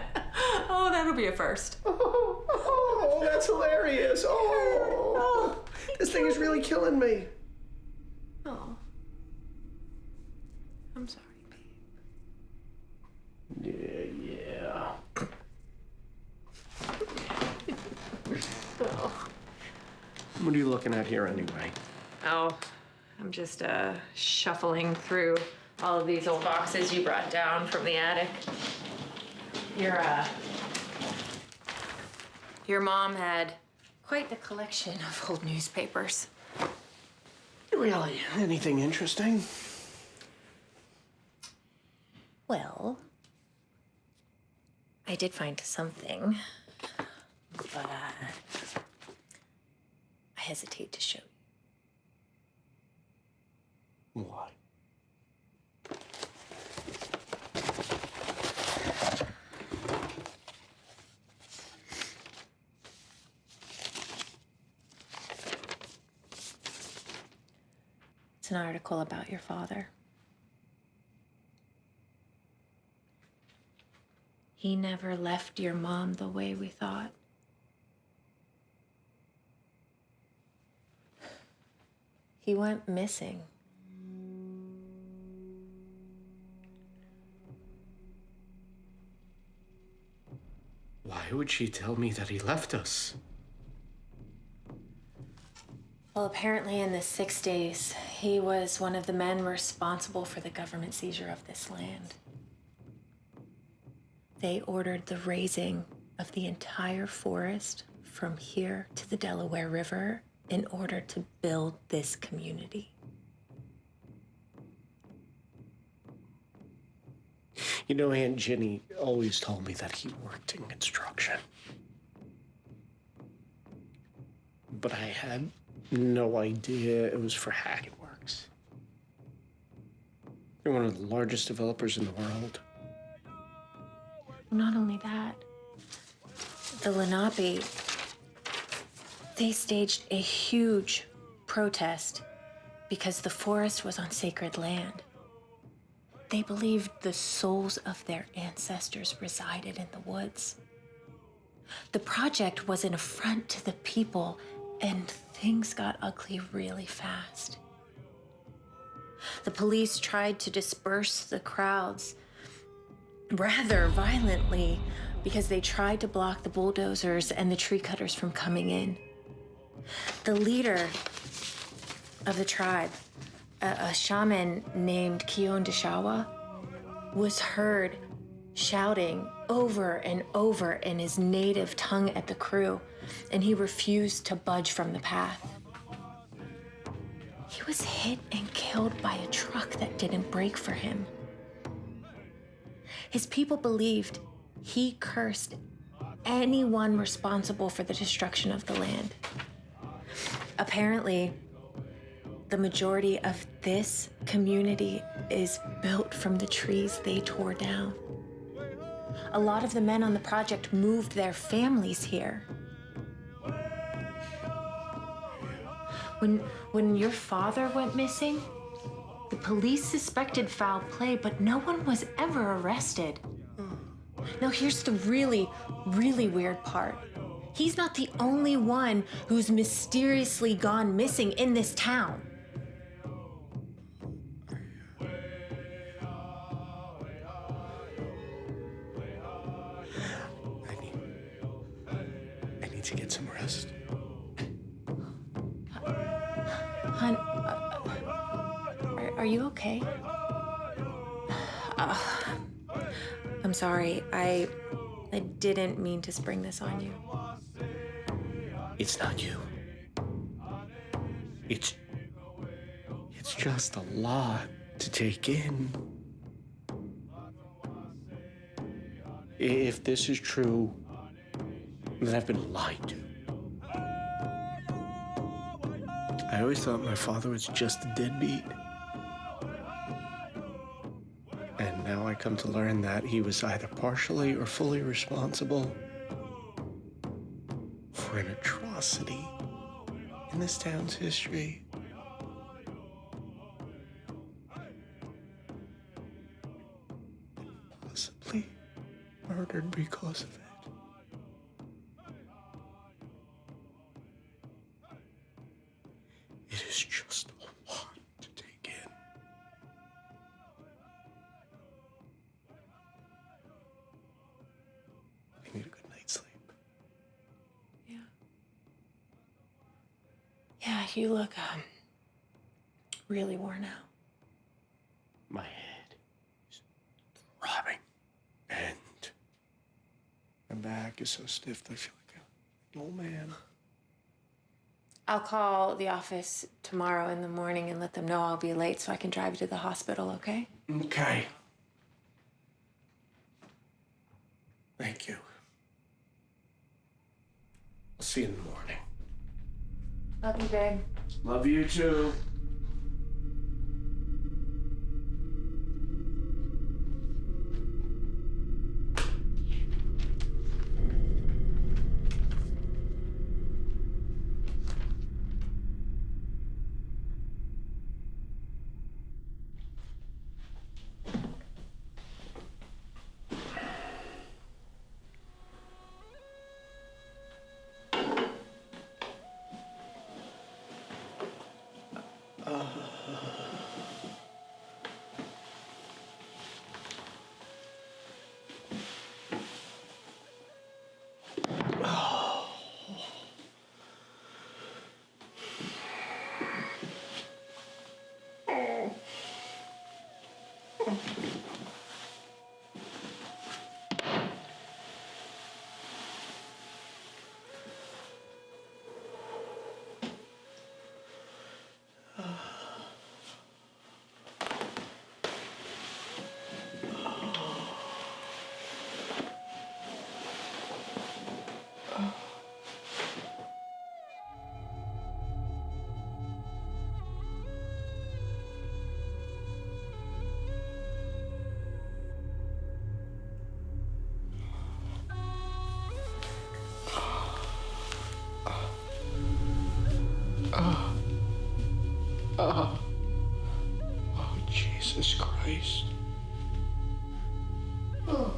Oh, that'll be a first. Oh, that's hilarious. Oh, this thing is really killing me. Oh. I'm sorry, babe. Yeah. Oh. What are you looking at here anyway? Oh, I'm just shuffling through all of these old boxes you brought down from the attic. Your mom had quite the collection of old newspapers. Really? Anything interesting? Well, I did find something, but I hesitate to show you. Why? It's an article about your father. He never left your mom the way we thought. He went missing. Why would she tell me that he left us? Well, apparently in the 60s, he was one of the men responsible for the government seizure of this land. They ordered the razing of the entire forest from here to the Delaware River in order to build this community. You know, Aunt Ginny always told me that he worked in construction. But I had no idea it was for Hackett Works. They're one of the largest developers in the world. Not only that, the Lenape, they staged a huge protest because the forest was on sacred land. They believed the souls of their ancestors resided in the woods. The project was an affront to the people, and things got ugly really fast. The police tried to disperse the crowds rather violently because they tried to block the bulldozers and the tree cutters from coming in. The leader of the tribe, a shaman named Kion Deshawa, was heard shouting over and over in his native tongue at the crew, and he refused to budge from the path. He was hit and killed by a truck that didn't brake for him. His people believed he cursed anyone responsible for the destruction of the land. Apparently, the majority of this community is built from the trees they tore down. A lot of the men on the project moved their families here. When your father went missing, the police suspected foul play, but no one was ever arrested. Now, here's the really, really weird part. He's not the only one who's mysteriously gone missing in this town. I need to get some rest. Hon, are you okay? I'm sorry. I didn't mean to spring this on you. It's not you. It's just a lot to take in. If this is true, then I've been lied to. I always thought my father was just a deadbeat. And now I come to learn that he was either partially or fully responsible for an atrocity in this town's history. Possibly murdered because of it. It is just a lot to take in. I need a good night's sleep. Yeah, you look, really worn out. My head is throbbing, and my back is so stiff that I feel like an old man. I'll call the office tomorrow in the morning and let them know I'll be late so I can drive you to the hospital, okay? Okay. Thank you. I'll see you in the morning. Love you, babe. Love you too. Oh, Jesus Christ. Oh.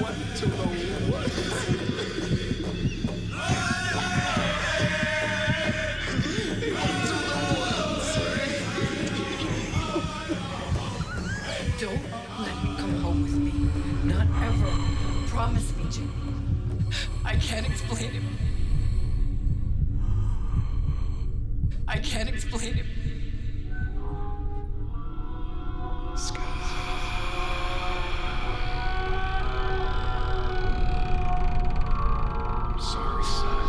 What to the woods? Don't let him come home with me. Not ever. Promise me, Jim. I can't explain it. I can't explain it. I'm sorry, son.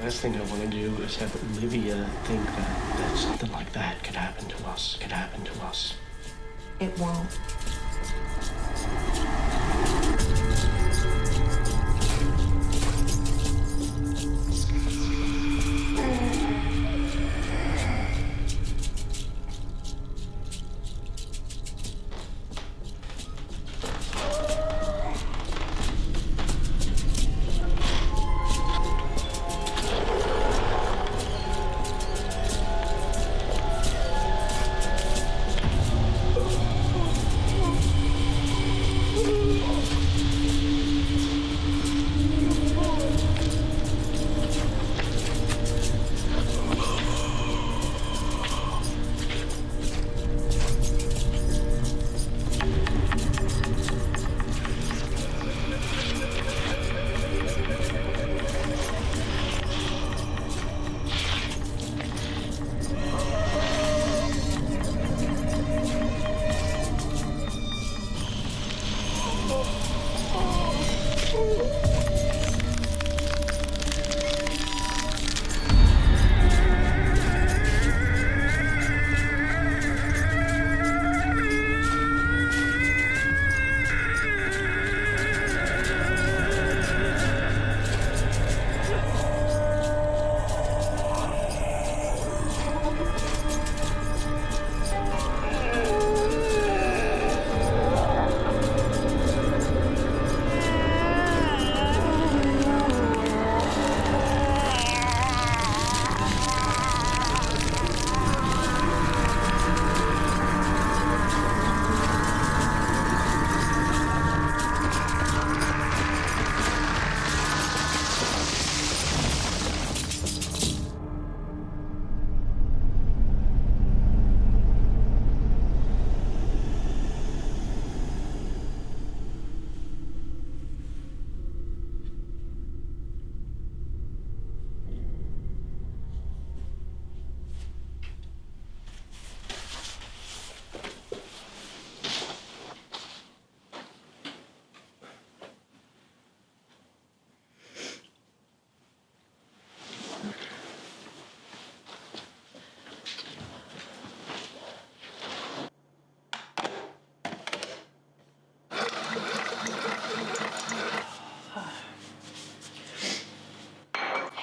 Last thing I want to do is have Olivia think that something like that could happen to us. It won't.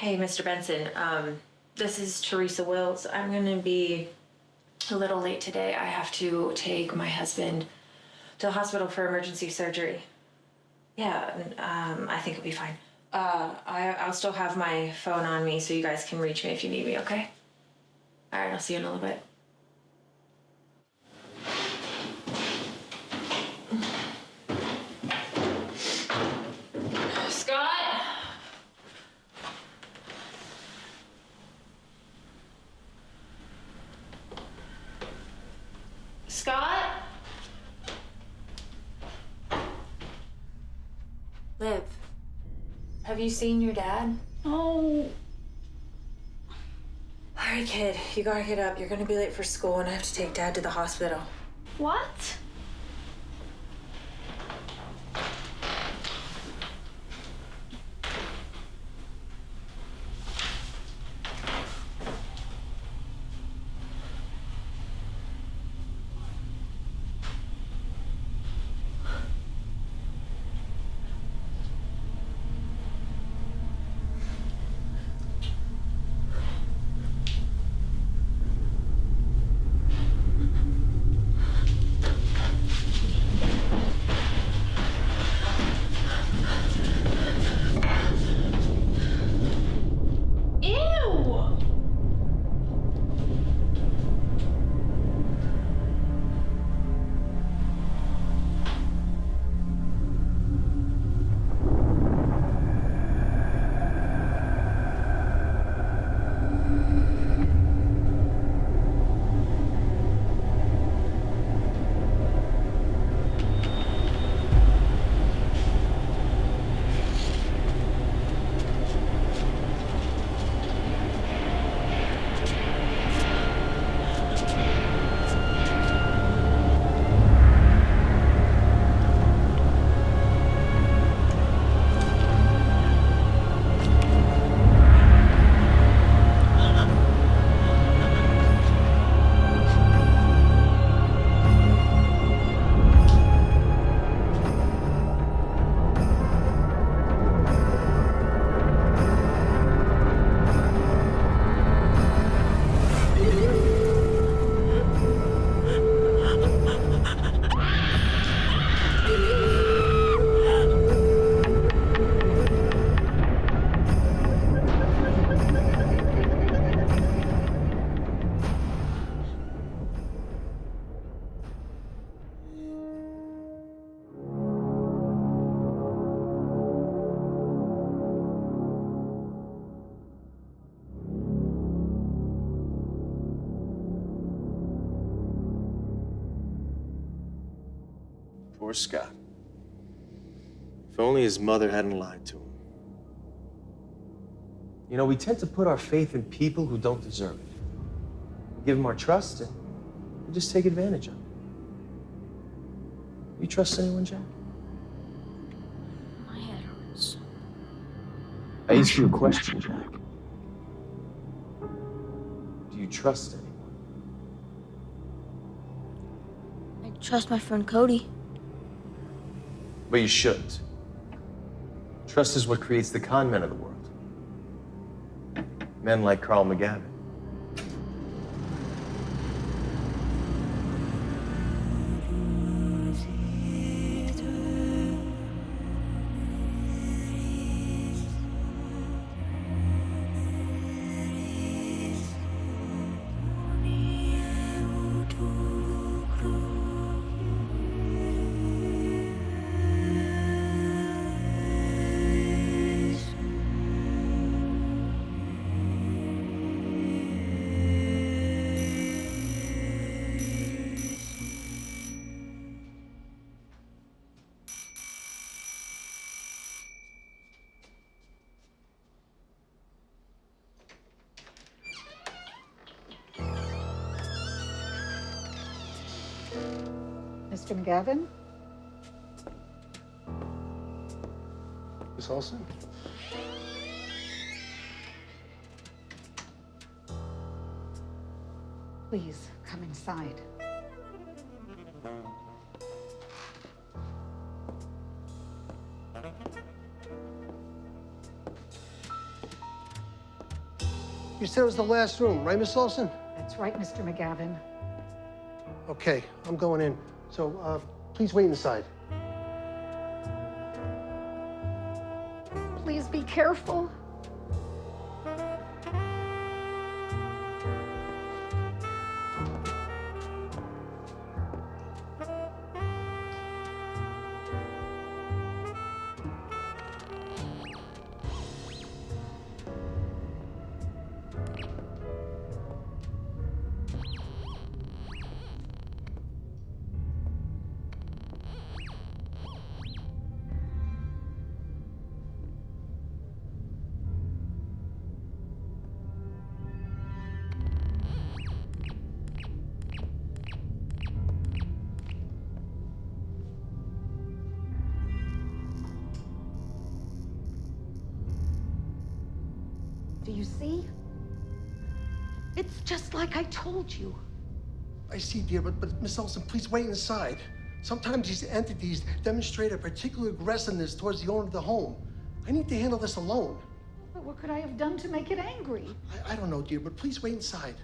Hey, Mr. Benson. This is Teresa Wills. I'm gonna be a little late today. I have to take my husband to the hospital for emergency surgery. Yeah, I think it'll be fine. I'll still have my phone on me so you guys can reach me if you need me, okay? All right, I'll see you in a little bit. Scott? Scott? Liv, have you seen your dad? Oh. All right, kid, you gotta get up. You're gonna be late for school, and I have to take Dad to the hospital. What? Poor Scott. If only his mother hadn't lied to him. You know, we tend to put our faith in people who don't deserve it. We give them our trust and we just take advantage of it. You trust anyone, Jack? My head hurts. I asked you a question, Jack. Do you trust anyone? I trust my friend Cody. But you shouldn't. Trust is what creates the con men of the world. Men like Carl McGavin. Mr. McGavin? Miss Olson? Please, come inside. You said it was the last room, right, Miss Olson? That's right, Mr. McGavin. Okay, I'm going in. So, please wait inside. Please be careful. Do you see? It's just like I told you. I see, dear, but Miss Olson, please wait inside. Sometimes these entities demonstrate a particular aggressiveness towards the owner of the home. I need to handle this alone. But what could I have done to make it angry? I don't know, dear, but please wait inside.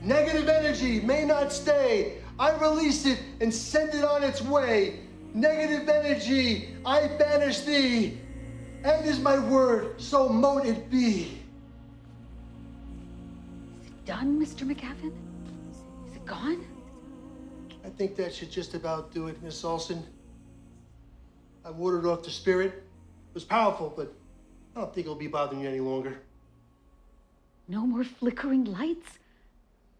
Negative energy may not stay. I release it and send it on its way. Negative energy, I banish thee. And is my word, so mote it be. Done, Mr. McGavin? Is it gone? I think that should just about do it, Miss Olson. I warded off the spirit. It was powerful, but I don't think it'll be bothering you any longer. No more flickering lights?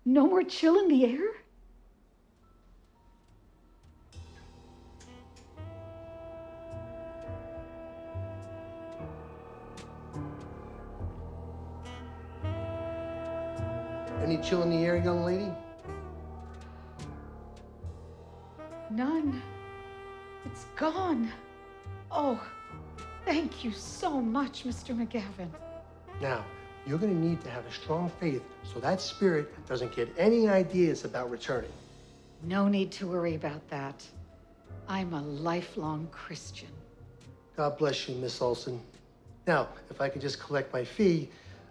No more chill in the air? Any chill in the air, young lady? None. It's gone. Oh, thank you so much, Mr. McGavin. Now, you're going to need to have a strong faith so that spirit doesn't get any ideas about returning. No need to worry about that. I'm a lifelong Christian. God bless you, Miss Olson. Now, if I could just collect my fee,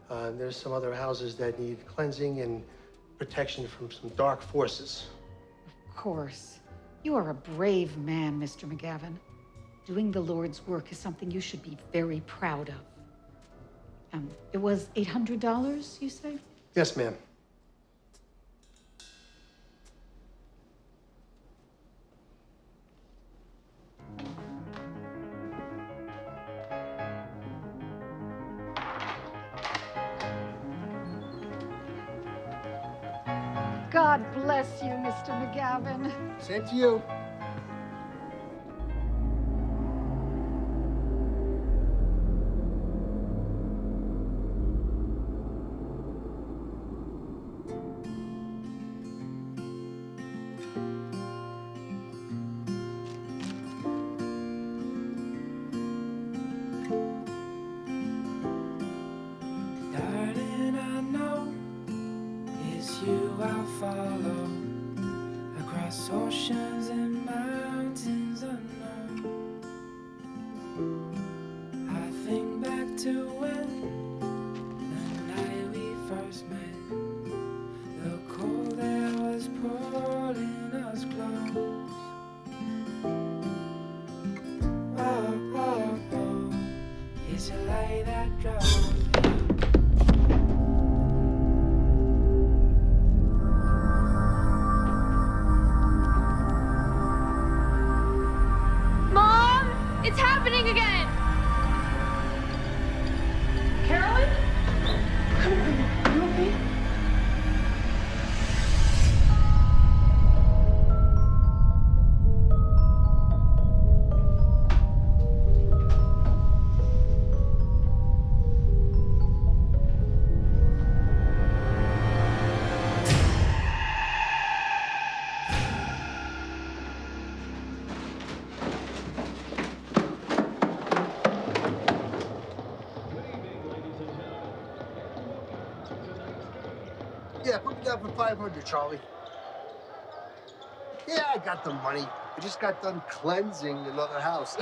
there's some other houses that need cleansing and protection from some dark forces. Of course. You are a brave man, Mr. McGavin. Doing the Lord's work is something you should be very proud of. It was $800, you say? Yes, ma'am. God bless you, Mr. McGavin. Same to you. Darling, I know it's you I'll follow. to when the night we first met. The cold air was pulling us close. Oh, oh, oh, it's a light that drove me. Mom, it's happening again. Carolyn? Come here. Are you okay? Yeah, put me down for 500, Charlie. Yeah, I got the money. I just got done cleansing another house.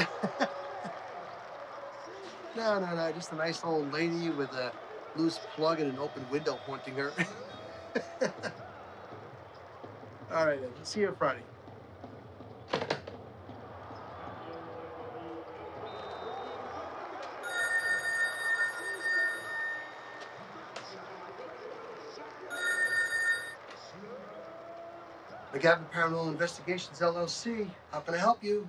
No, just a nice old lady with a loose plug and an open window haunting her. All right, then. See you Friday. McGavin Paranormal Investigations, LLC. How can I help you?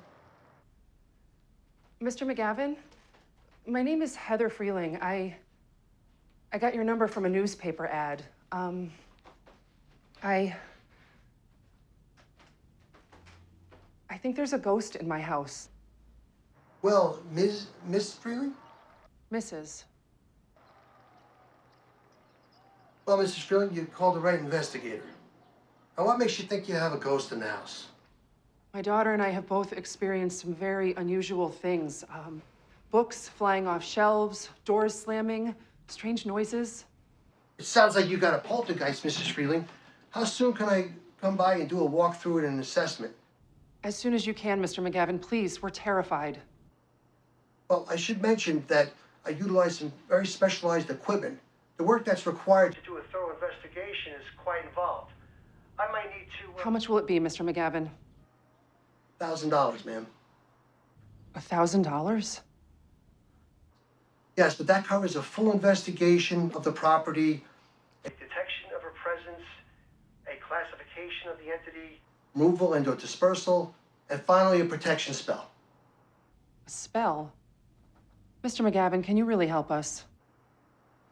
Mr. McGavin, my name is Heather Freeling. I got your number from a newspaper ad. I think there's a ghost in my house. Well, Miss Freeling? Mrs. Well, Mrs. Freeling, you called the right investigator. Now, what makes you think you have a ghost in the house? My daughter and I have both experienced some very unusual things. Books flying off shelves, doors slamming, strange noises. It sounds like you got a poltergeist, Mrs. Freeling. How soon can I come by and do a walkthrough and an assessment? As soon as you can, Mr. McGavin, please. We're terrified. Well, I should mention that I utilize some very specialized equipment. The work that's required to do a thorough investigation is quite involved. I might need to... How much will it be, Mr. McGavin? $1,000, ma'am. $1,000? Yes, but that covers a full investigation of the property, a detection of her presence, a classification of the entity, removal and/or dispersal, and finally a protection spell. A spell? Mr. McGavin, can you really help us?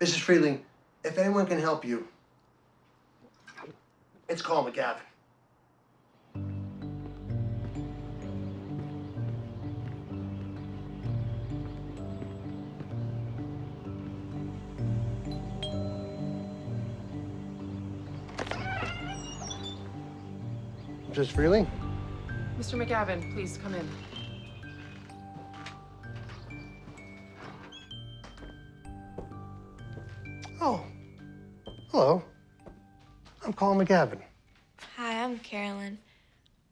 Mrs. Freeling, if anyone can help you, it's Carl McGavin. Mrs. Freeling? Mr. McGavin, please come in. Oh, hello. I'm Colin McGavin. Hi, I'm Carolyn.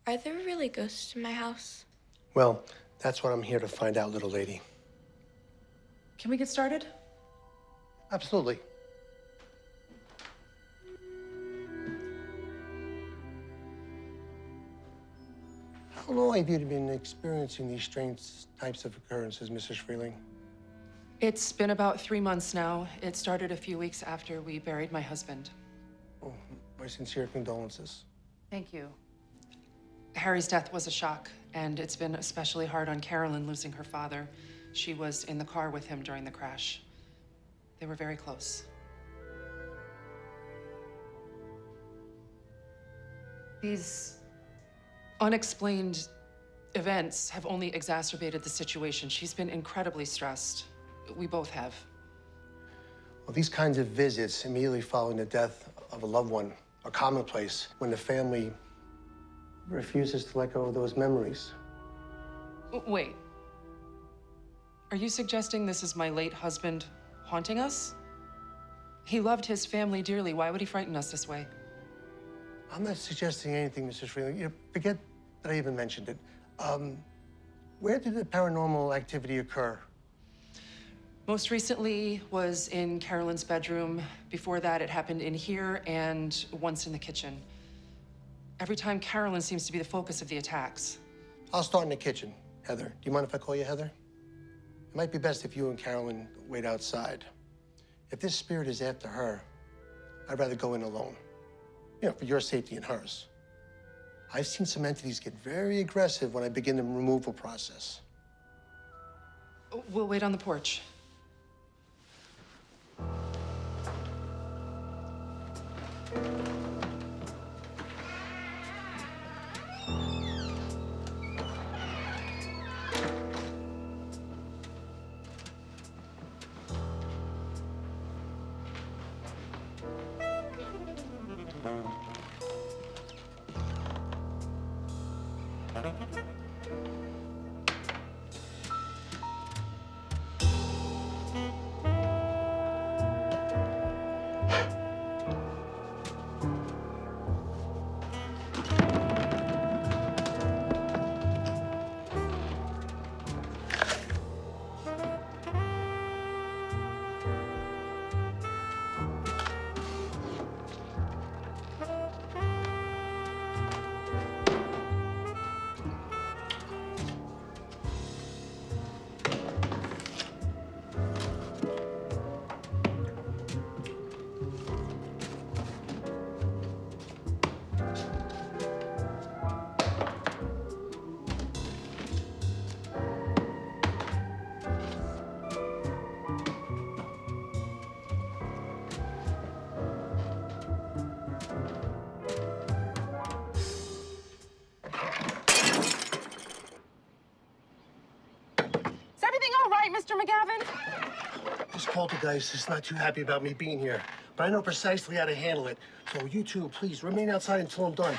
Are there really ghosts in my house? Well, that's what I'm here to find out, little lady. Can we get started? Absolutely. How long have you been experiencing these strange types of occurrences, Mrs. Freeling? It's been about 3 months now. It started a few weeks after we buried my husband. Oh, my sincere condolences. Thank you. Harry's death was a shock, and it's been especially hard on Carolyn losing her father. She was in the car with him during the crash. They were very close. These unexplained events have only exacerbated the situation. She's been incredibly stressed. We both have. Well, these kinds of visits immediately following the death of a loved one are commonplace when the family refuses to let go of those memories. Wait. Are you suggesting this is my late husband haunting us? He loved his family dearly. Why would he frighten us this way? I'm not suggesting anything, Mrs. Freeling. You know, forget that I even mentioned it. Where did the paranormal activity occur? Most recently was in Carolyn's bedroom. Before that, it happened in here and once in the kitchen. Every time, Carolyn seems to be the focus of the attacks. I'll start in the kitchen. Heather, do you mind if I call you Heather? It might be best if you and Carolyn wait outside. If this spirit is after her, I'd rather go in alone. You know, for your safety and hers. I've seen some entities get very aggressive when I begin the removal process. We'll wait on the porch. Mr. McGavin? This poltergeist is not too happy about me being here, but I know precisely how to handle it. So you two, please, remain outside until I'm done.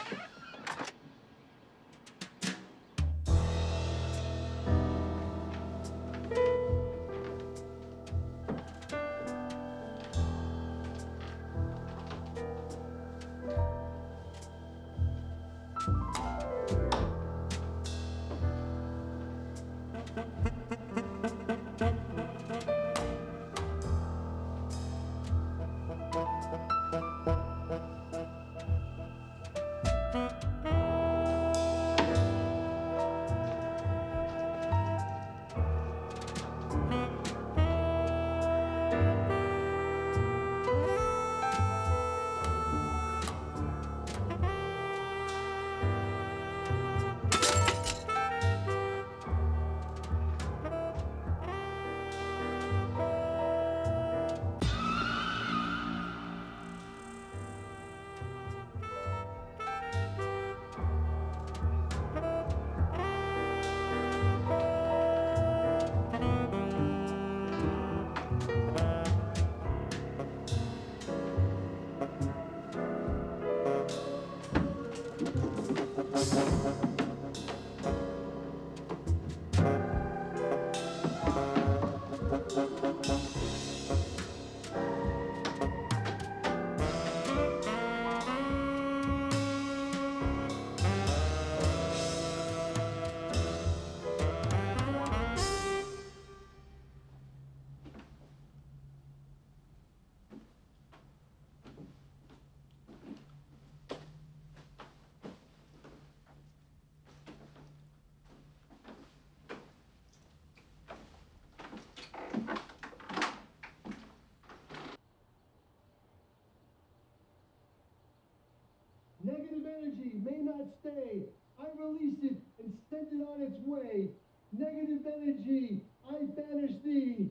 Negative energy may not stay. I release it and send it on its way. Negative energy, I banish thee.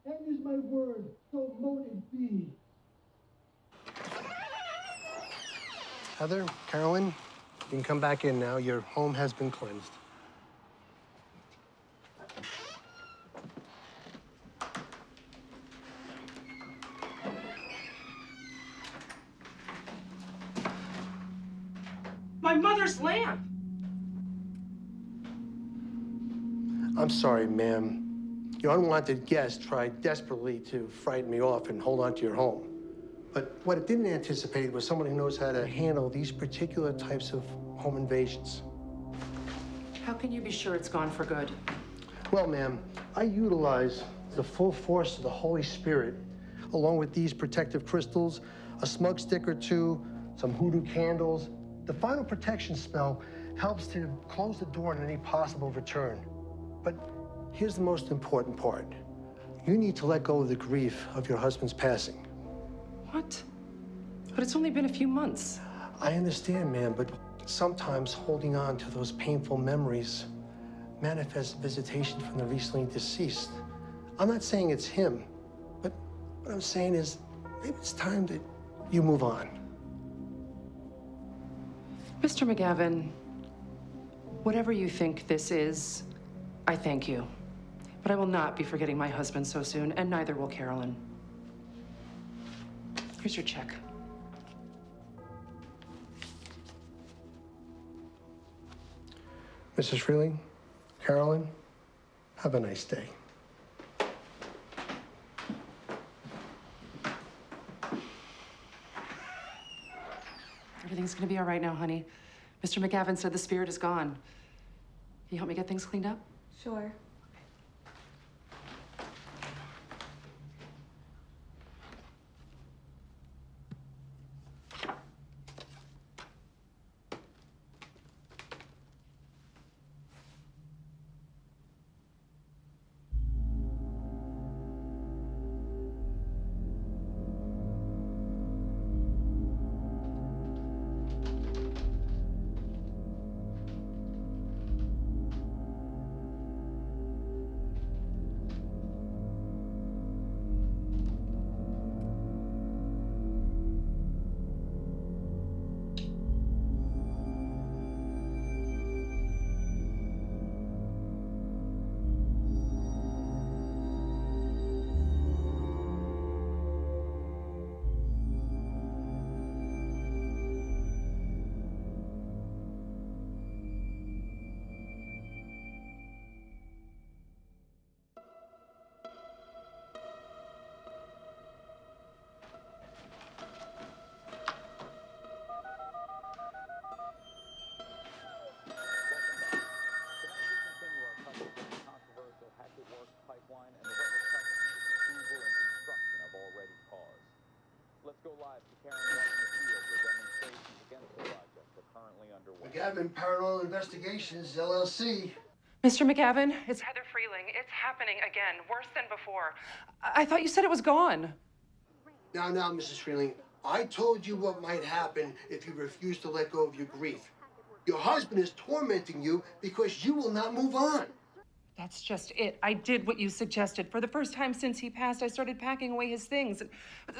And is my word, so mote it be. Heather, Carolyn, you can come back in now. Your home has been cleansed. My mother's lamp. I'm sorry, ma'am. Your unwanted guest tried desperately to frighten me off and hold on to your home. But what it didn't anticipate was someone who knows how to handle these particular types of home invasions. How can you be sure it's gone for good? Well, ma'am, I utilize the full force of the Holy Spirit, along with these protective crystals, a smug stick or two, some hoodoo candles. The final protection spell helps to close the door on any possible return. But here's the most important part. You need to let go of the grief of your husband's passing. What? But it's only been a few months. I understand, ma'am, but sometimes holding on to those painful memories manifests visitation from the recently deceased. I'm not saying it's him, but what I'm saying is maybe it's time that you move on. Mr. McGavin, whatever you think this is, I thank you. But I will not be forgetting my husband so soon, and neither will Carolyn. Here's your check. Mrs. Freeling, Carolyn, have a nice day. Everything's gonna be all right now, honey. Mr. McGavin said the spirit is gone. Can you help me get things cleaned up? Sure. McGavin Paranormal Investigations, LLC. Mr. McGavin, it's Heather Freeling. It's happening again, worse than before. I thought you said it was gone. Now, Mrs. Freeling, I told you what might happen if you refuse to let go of your grief. Your husband is tormenting you because you will not move on. That's just it. I did what you suggested. For the first time since he passed, I started packing away his things.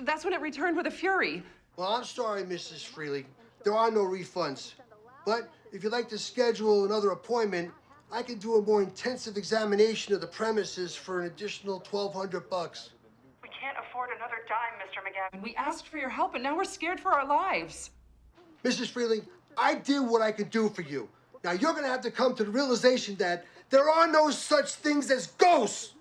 That's when it returned with a fury. Well, I'm sorry, Mrs. Freeling. There are no refunds. But if you'd like to schedule another appointment, I can do a more intensive examination of the premises for an additional $1,200. We can't afford another dime, Mr. McGavin. We asked for your help, and now we're scared for our lives. Mrs. Freeling, I did what I could do for you. Now you're gonna have to come to the realization that there are no such things as ghosts.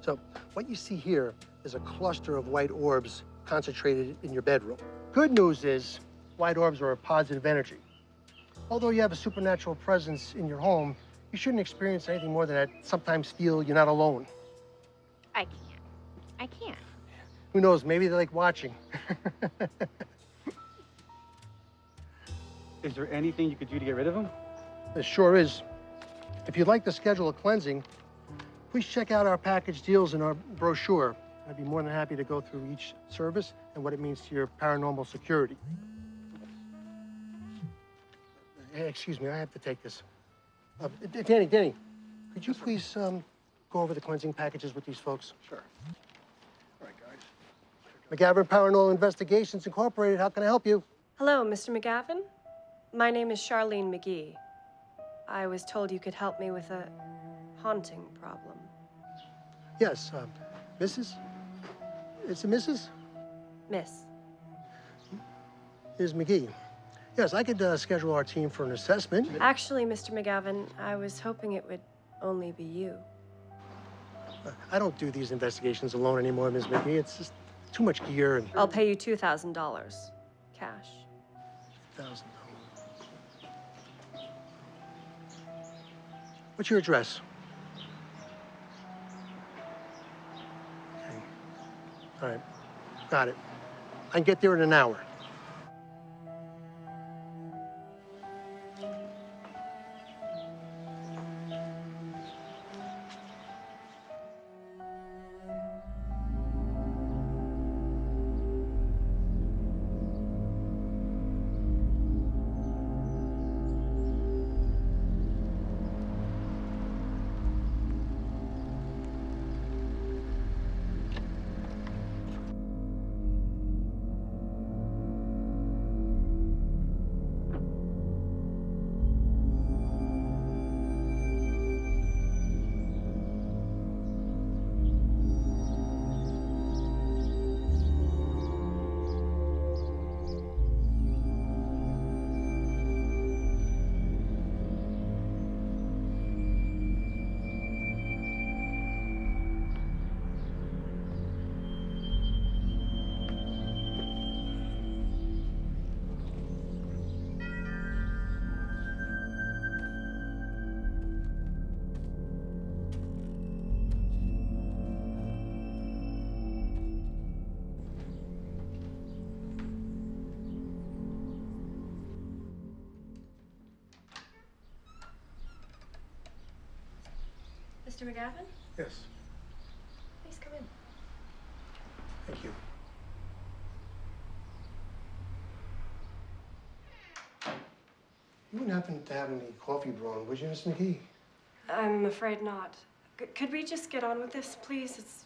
So what you see here is a cluster of white orbs concentrated in your bedroom. Good news is white orbs are a positive energy. Although you have a supernatural presence in your home, you shouldn't experience anything more than that. Sometimes feel you're not alone. I can't. Who knows, maybe they like watching. Is there anything you could do to get rid of them? There sure is. If you'd like to schedule a cleansing, please check out our package deals in our brochure. I'd be more than happy to go through each service and what it means to your paranormal security. Hey, excuse me, I have to take this. Danny, could you please go over the cleansing packages with these folks? Sure. All right, guys. McGavin Paranormal Investigations Incorporated, how can I help you? Hello, Mr. McGavin. My name is Charlene McGee. I was told you could help me with a haunting problem. Yes, Mrs.? It's a Mrs.? Miss. Ms. McGee. Yes, I could schedule our team for an assessment. Actually, Mr. McGavin, I was hoping it would only be you. I don't do these investigations alone anymore, Ms. McGee. It's just too much gear and... I'll pay you $2,000. Cash. $1,000. What's your address? Okay. All right. Got it. I can get there in an hour. Mr. McGavin? Yes. Please come in. Thank you. You wouldn't happen to have any coffee brewing, would you, Miss McGee? I'm afraid not. Could we just get on with this, please?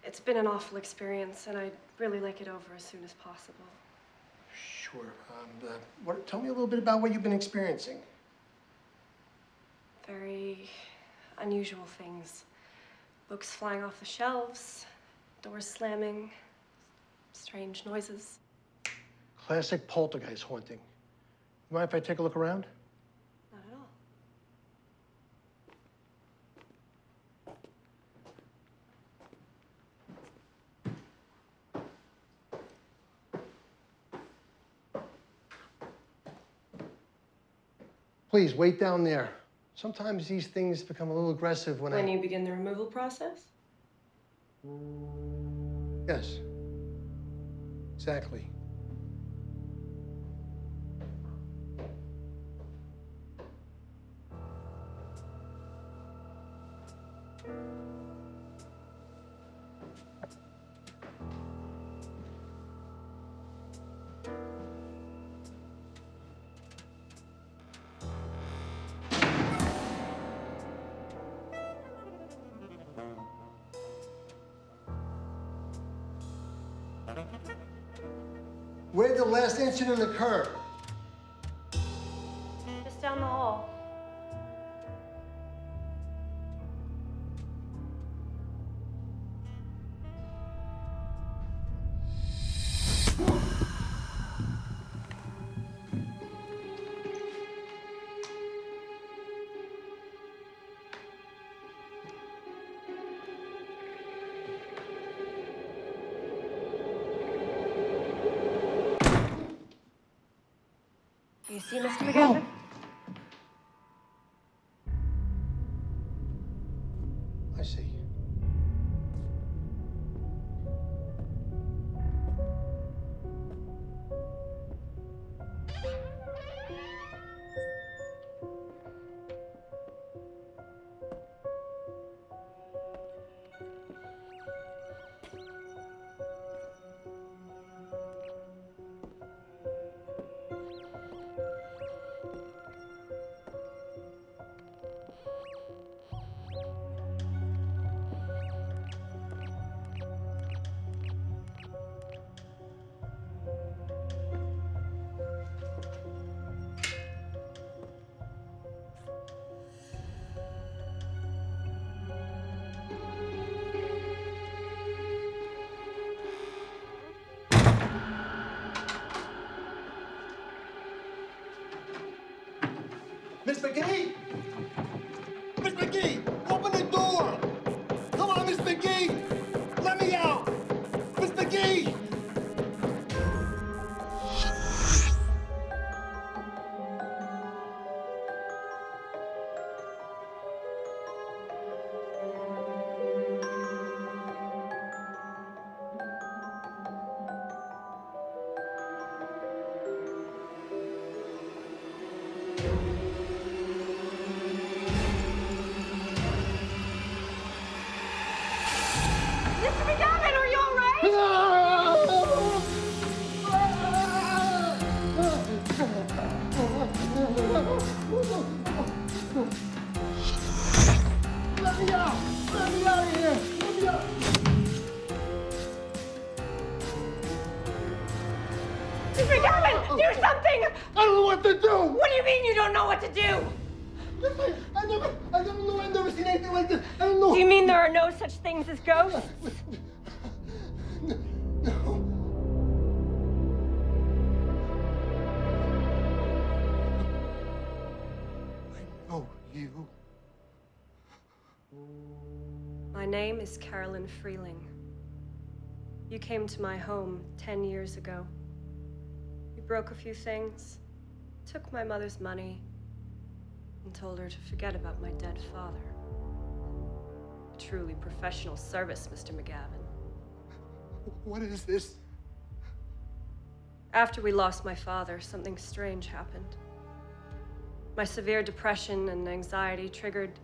It's been an awful experience, and I'd really like it over as soon as possible. Sure. Tell me a little bit about what you've been experiencing. Very unusual things. Books flying off the shelves, doors slamming, strange noises. Classic poltergeist haunting. You mind if I take a look around? Not at all. Please, wait down there. Sometimes these things become a little aggressive when you begin the removal process? Yes. Exactly. Where did the last incident occur? Just down the hall. Do you see Mr. McGavin? I see. Miss McGee! Miss McGee, open the door! Come on, Miss McGee! Let me out! Miss McGee! Mr. McGavin, are you all right? Let me out! Let me out of here! Let me out! Mr. McGavin, do something! I don't know what to do! What do you mean you don't know what to do? I never know. I've never seen anything like this. I don't know. Do you mean there are no such things as ghosts? Oh, you. My name is Carolyn Freeling. You came to my home 10 years ago. You broke a few things, took my mother's money, and told her to forget about my dead father. A truly professional service, Mr. McGavin. What is this? After we lost my father, something strange happened. My severe depression and anxiety triggered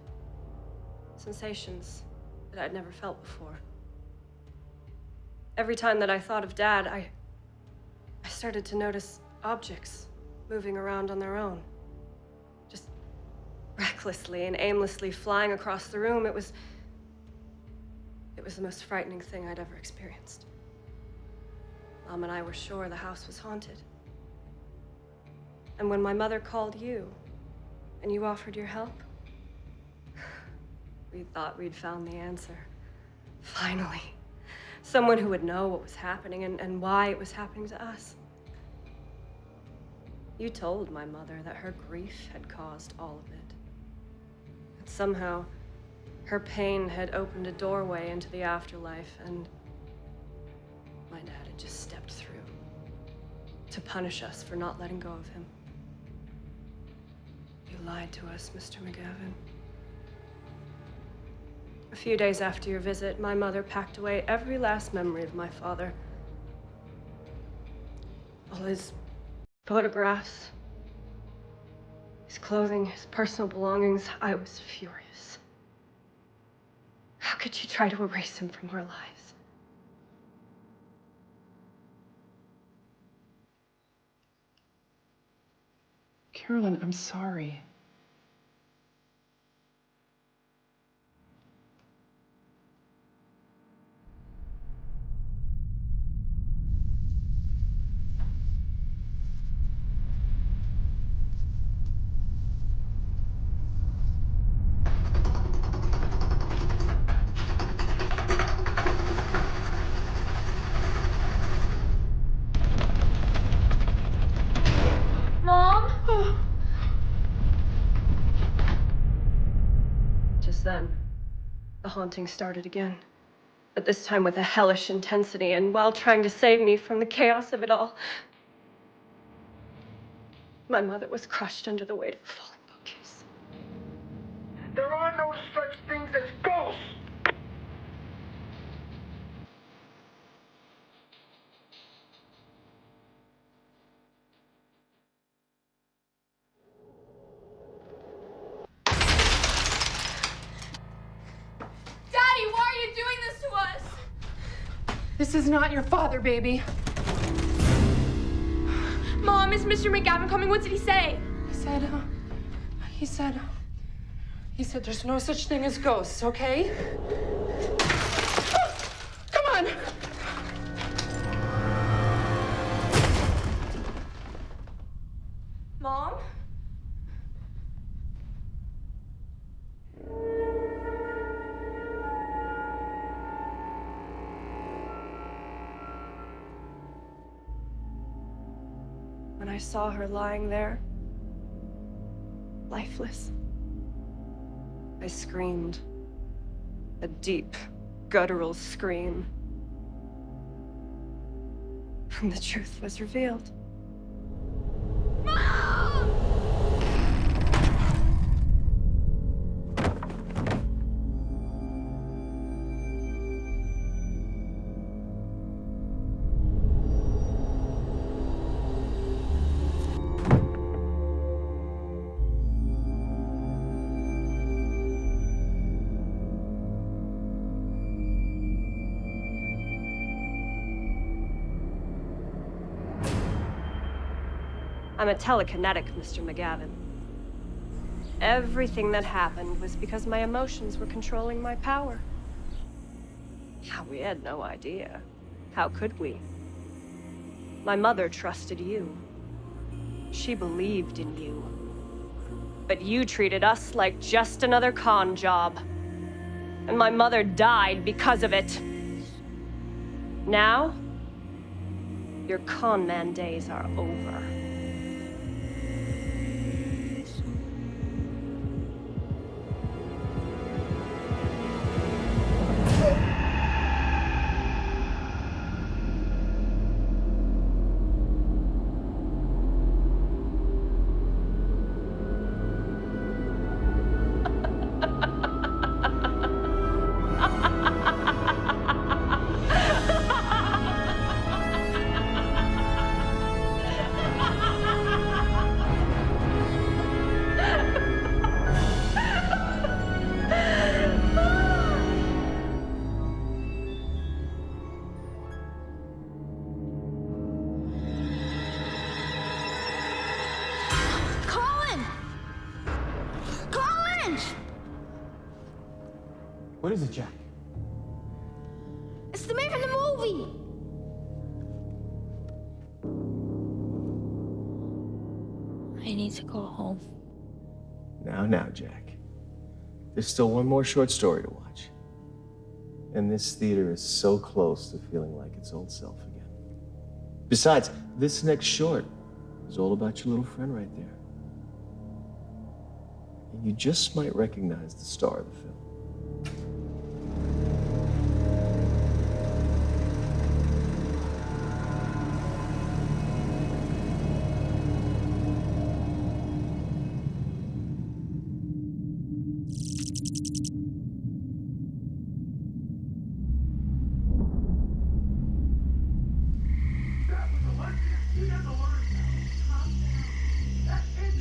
sensations that I'd never felt before. Every time that I thought of Dad, I started to notice objects moving around on their own. Just recklessly and aimlessly flying across the room. It was the most frightening thing I'd ever experienced. Mom and I were sure the house was haunted. And when my mother called you, and you offered your help, we thought we'd found the answer. Finally. Someone who would know what was happening and why it was happening to us. You told my mother that her grief had caused all of it. That somehow her pain had opened a doorway into the afterlife, and my dad had just stepped through to punish us for not letting go of him. You lied to us, Mr. McGavin. A few days after your visit, my mother packed away every last memory of my father. All his photographs, his clothing, his personal belongings. I was furious. How could she try to erase him from our lives? Carolyn, I'm sorry. Mom? Just then, the haunting started again. But this time with a hellish intensity, and while trying to save me from the chaos of it all, my mother was crushed under the weight of a falling bookcase. There are no such things as ghosts! Daddy, why are you doing this to us? This is not your father, baby. Mom, is Mr. McGavin coming? What did he say? He said there's no such thing as ghosts, okay? Come on! Mom? When I saw her lying there, lifeless. I screamed. A deep, guttural scream. And the truth was revealed. I'm a telekinetic, Mr. McGavin. Everything that happened was because my emotions were controlling my power. We had no idea. How could we? My mother trusted you. She believed in you. But you treated us like just another con job. And my mother died because of it. Now, your con man days are over. What is it, Jack? It's the man from the movie! I need to go home. Now, Jack. There's still one more short story to watch. And this theater is so close to feeling like its old self again. Besides, this next short is all about your little friend right there. And you just might recognize the star of the film.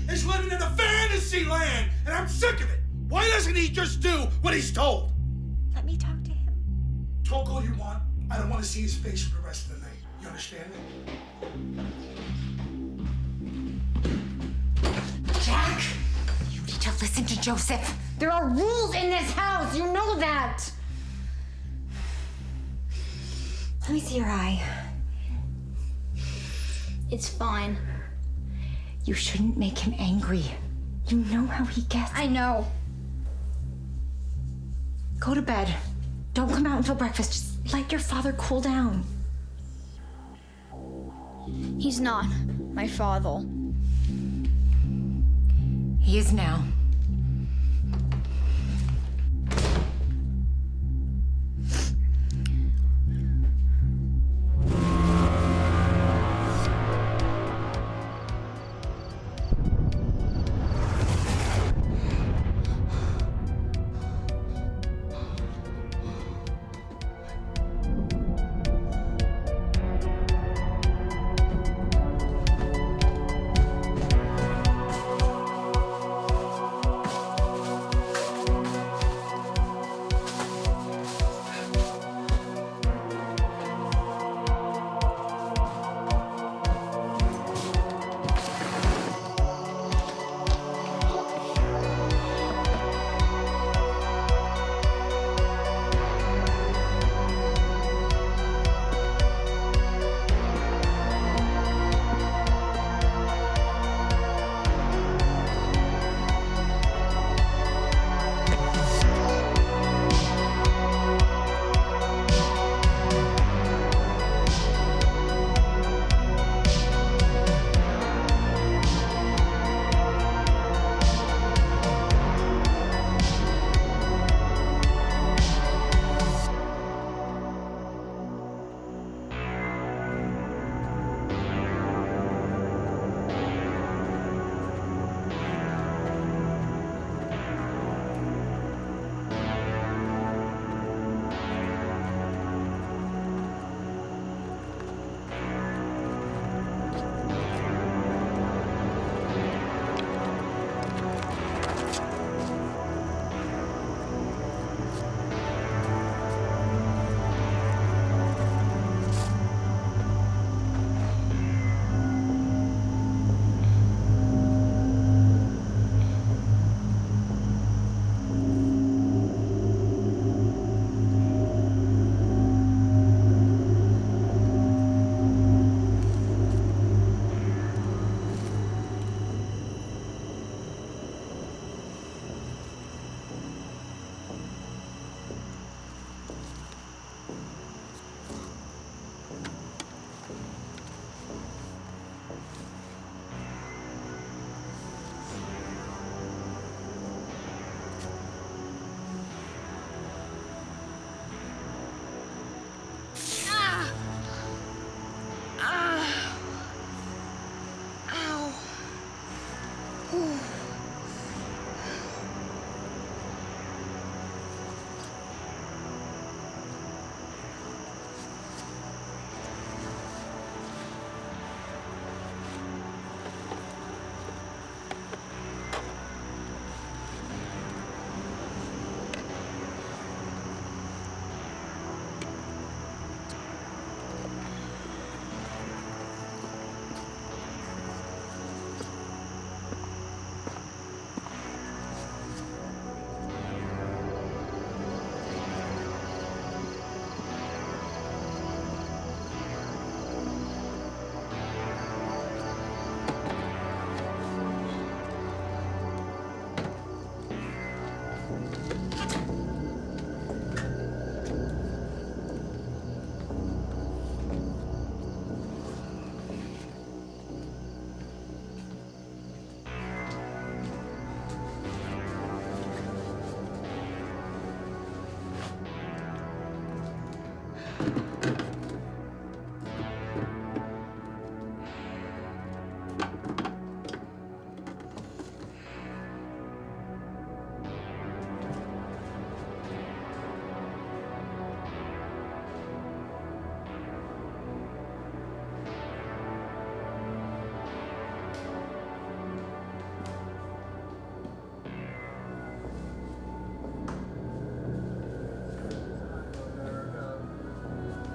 He's living in a fantasy land, and I'm sick of it. Why doesn't he just do what he's told? Let me talk to him. Talk all you want. I don't want to see his face for the rest of the night. You understand me? Jack, you need to listen to Joseph. There are rules in this house. You know that. Let me see your eye. It's fine. You shouldn't make him angry. You know how he gets. I know. Go to bed. Don't come out until breakfast. Just let your father cool down. He's not my father. He is now.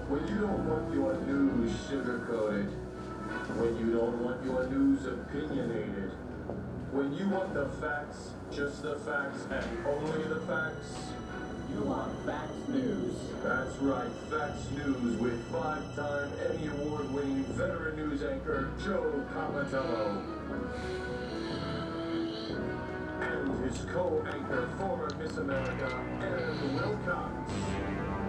When you don't want your news sugar-coated, when you don't want your news opinionated, when you want the facts, just the facts, and only the facts, you want Facts News. That's right, Facts News with 5-time Emmy Award-winning veteran news anchor Joe Capitello. And his co-anchor, former Miss America, Ann Wilcox.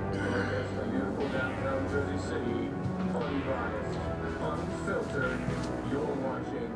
Against the beautiful downtown Jersey City, unbiased, unfiltered, you're watching.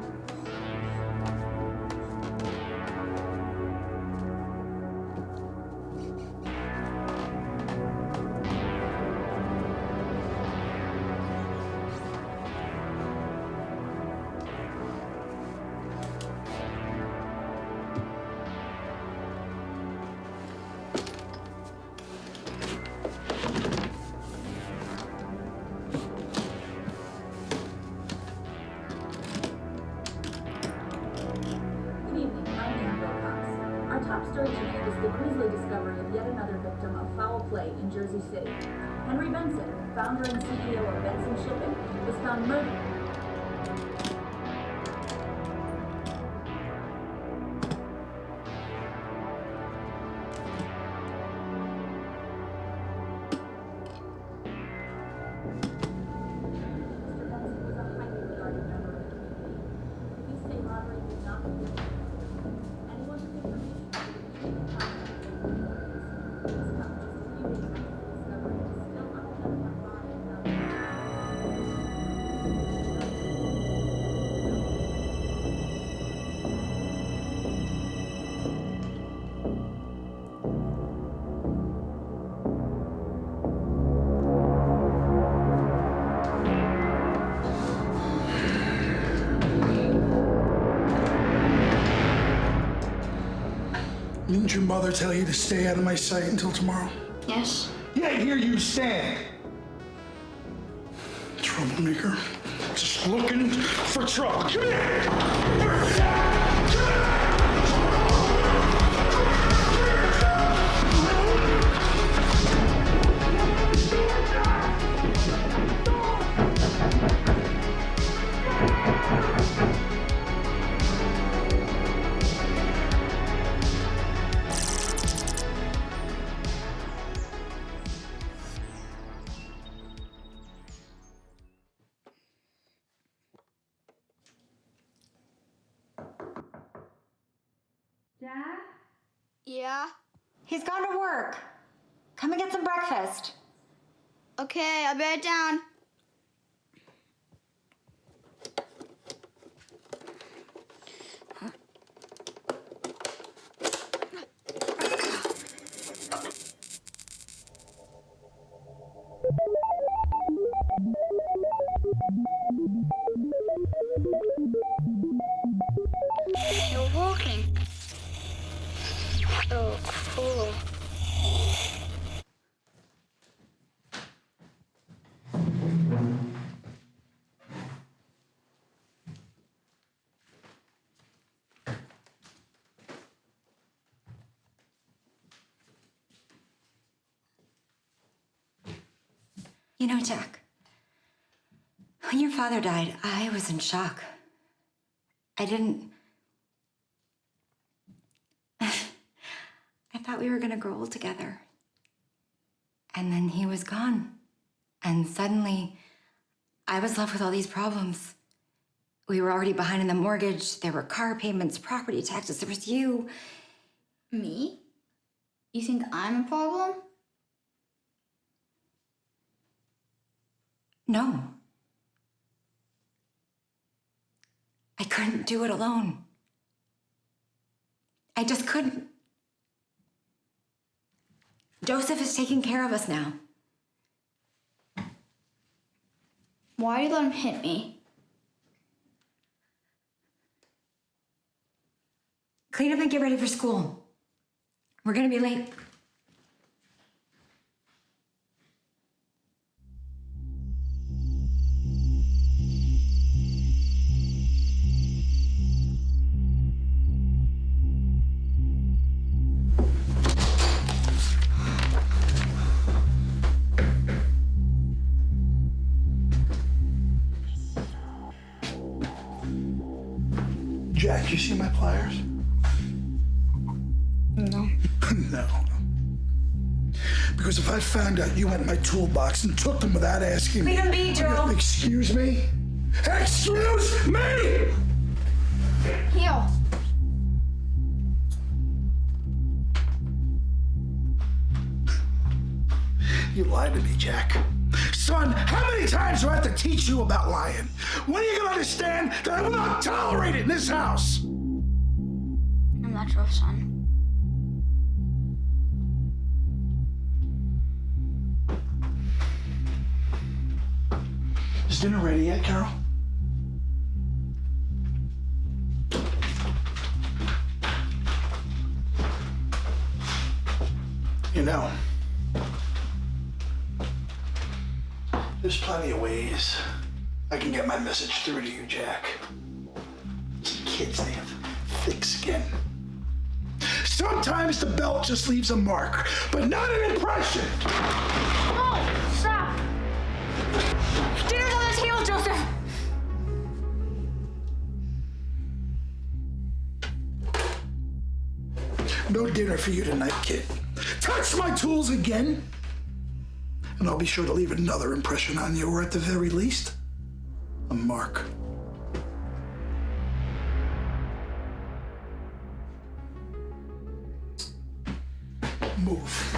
Top story tonight is the grisly discovery of yet another victim of foul play in Jersey City. Henry Benson, founder and CEO of Benson Shipping, was found murdered. Didn't your mother tell you to stay out of my sight until tomorrow? Yes. Yeah, here you stand. Troublemaker. Just looking for trouble. Come here! Dad? Yeah? He's gone to work. Come and get some breakfast. Okay, I'll be right down. You'll Oh, cool. You know, Jack, when your father died, I was in shock. I thought we were gonna grow old together. And then he was gone. And suddenly, I was left with all these problems. We were already behind in the mortgage. There were car payments, property taxes. There was you. Me? You think I'm a problem? No. I couldn't do it alone. I just couldn't. Joseph is taking care of us now. Why do you let him hit me? Clean up and get ready for school. We're gonna be late. Jack, you see my pliers? No. No. Because if I found out you went in my toolbox and took them without asking me... Leave them be, Joe. Excuse me? Excuse me! Heel. You lied to me, Jack. Son, how many times do I have to teach you about lying? When are you gonna understand that I will not tolerate it in this house? I'm not your son. Is dinner ready yet, Carol? You know, there's plenty of ways I can get my message through to you, Jack. Some kids, they have thick skin. Sometimes the belt just leaves a mark, but not an impression. Oh, stop! Dinner's on the table, Joseph! No dinner for you tonight, kid. Touch my tools again, and I'll be sure to leave another impression on you, or at the very least, a mark. Move.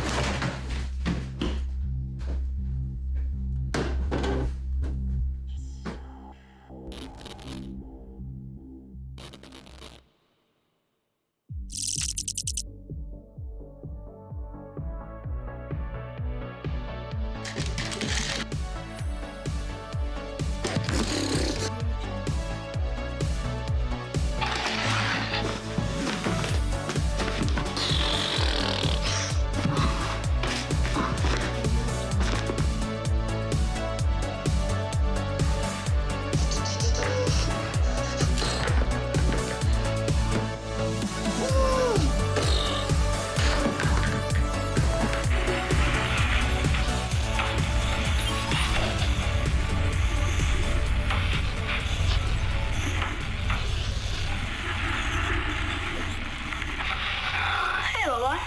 Hey, Lola.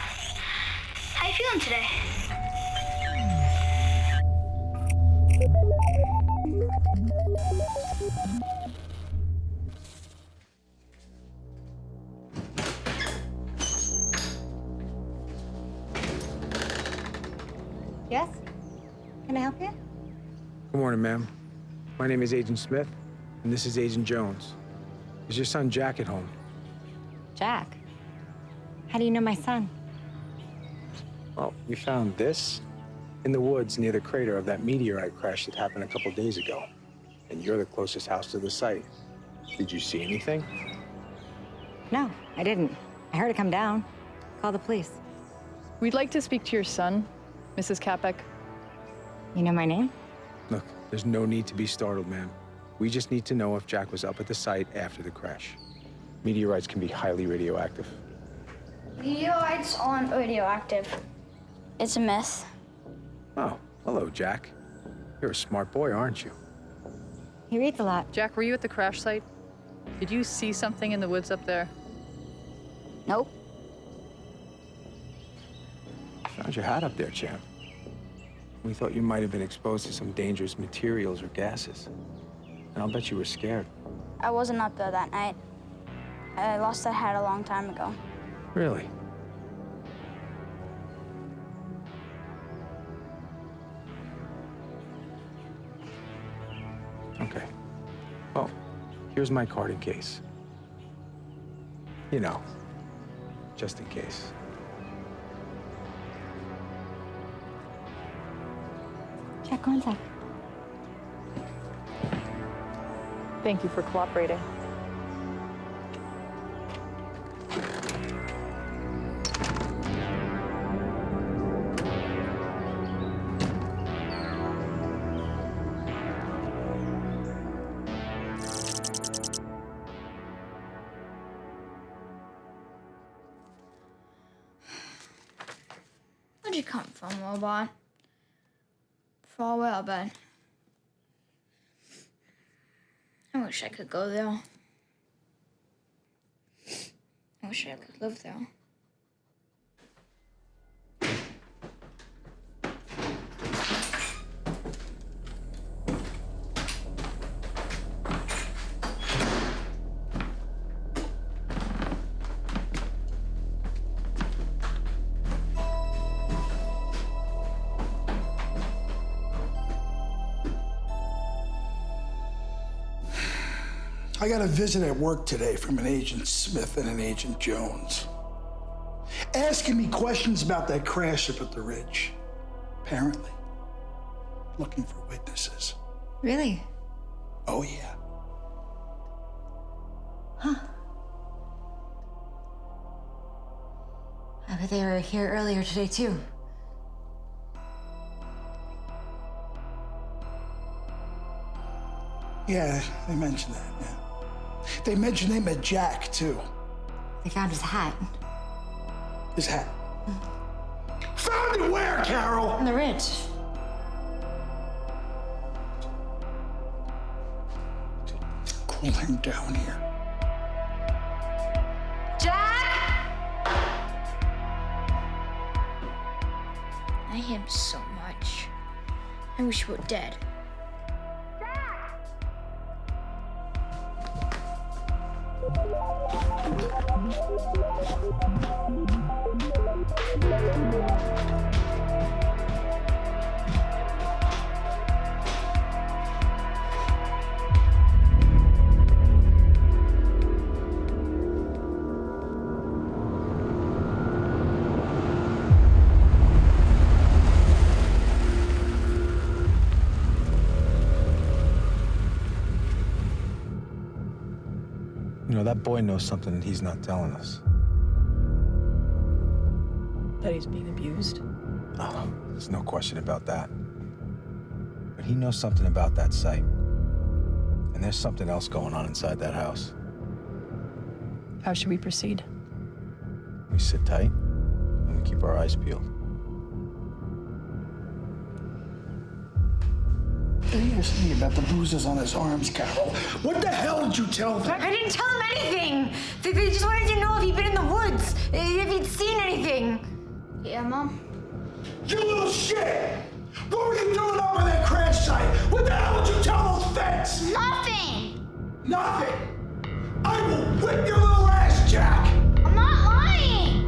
How you feeling today? Yes? Can I help you? Good morning, ma'am. My name is Agent Smith, and this is Agent Jones. Is your son Jack at home? Jack. How do you know my son? Well, we found this in the woods near the crater of that meteorite crash that happened a couple days ago. And you're the closest house to the site. Did you see anything? No, I didn't. I heard it come down. Call the police. We'd like to speak to your son, Mrs. Capek. You know my name? Look, there's no need to be startled, ma'am. We just need to know if Jack was up at the site after the crash. Meteorites can be highly radioactive. Meteorites aren't radioactive. It's a myth. Oh, hello, Jack. You're a smart boy, aren't you? He reads a lot. Jack, were you at the crash site? Did you see something in the woods up there? Nope. Found your hat up there, champ. We thought you might have been exposed to some dangerous materials or gases. And I'll bet you were scared. I wasn't up there that night. I lost that hat a long time ago. Really? Okay. Well, here's my card in case. You know, just in case. Check contact. Thank you for cooperating. Where'd you come from, robot? Far away, I bet. I wish I could go there. I wish I could live there. I got a visit at work today from an Agent Smith and an Agent Jones. Asking me questions about that crash up at the ridge. Apparently. Looking for witnesses. Really? Oh, yeah. Huh. I bet they were here earlier today, too. Yeah, they mentioned that, yeah. They mentioned they met Jack, too. They found his hat. His hat? Found it where, Carol? On the ridge. Cool him down here. Jack! I hate him so much. I wish he were dead. You know, that boy knows something that he's not telling us. That he's being abused? Oh, there's no question about that. But he knows something about that site. And there's something else going on inside that house. How should we proceed? We sit tight, and we keep our eyes peeled. They asked me about the bruises on his arms, Carol. What the hell did you tell them? I didn't tell them anything. They just wanted to know if he'd been in the woods, if he'd seen anything. Yeah, Mom? You little shit! What were you doing over that crash site? What the hell did you tell those vets? Nothing! Nothing? I will whip your little ass, Jack! I'm not lying!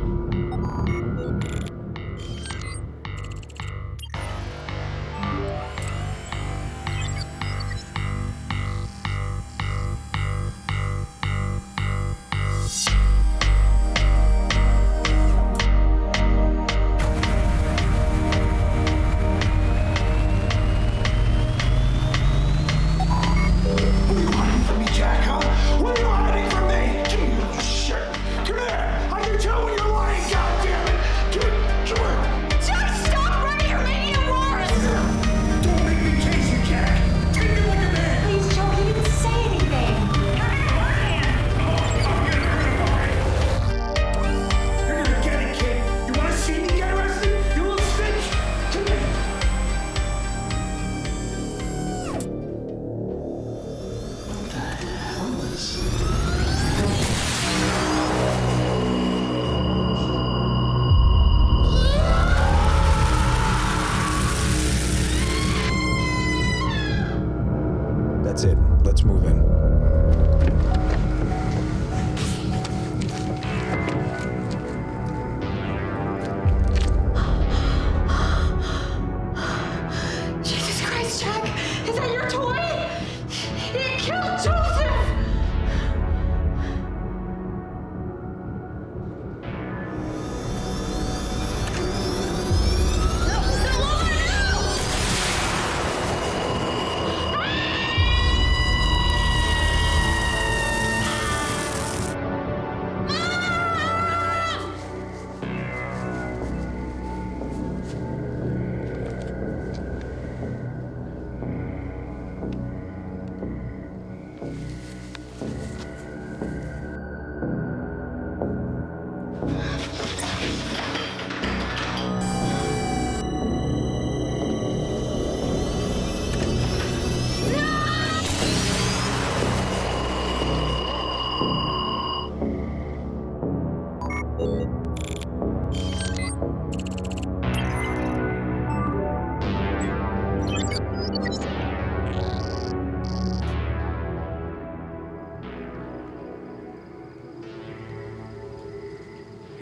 What are you hiding from me, Jack, huh? What are you hiding from me? You little shit!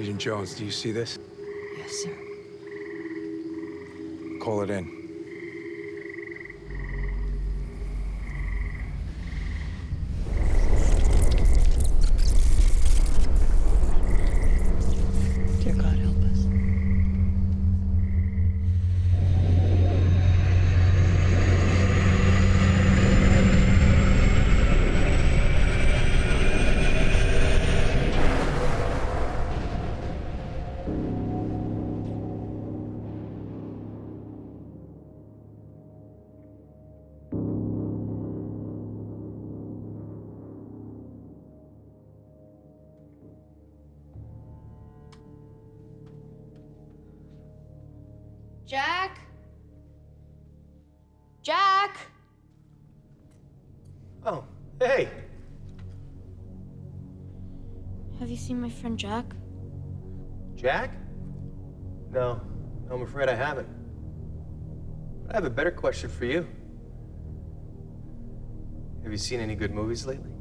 Agent Jones, do you see this? Yes, sir. Call it in. Dear God, help us. Jack? Jack? Oh, hey. Have you seen my friend Jack? Jack? No, I'm afraid I haven't. But I have a better question for you. Have you seen any good movies lately?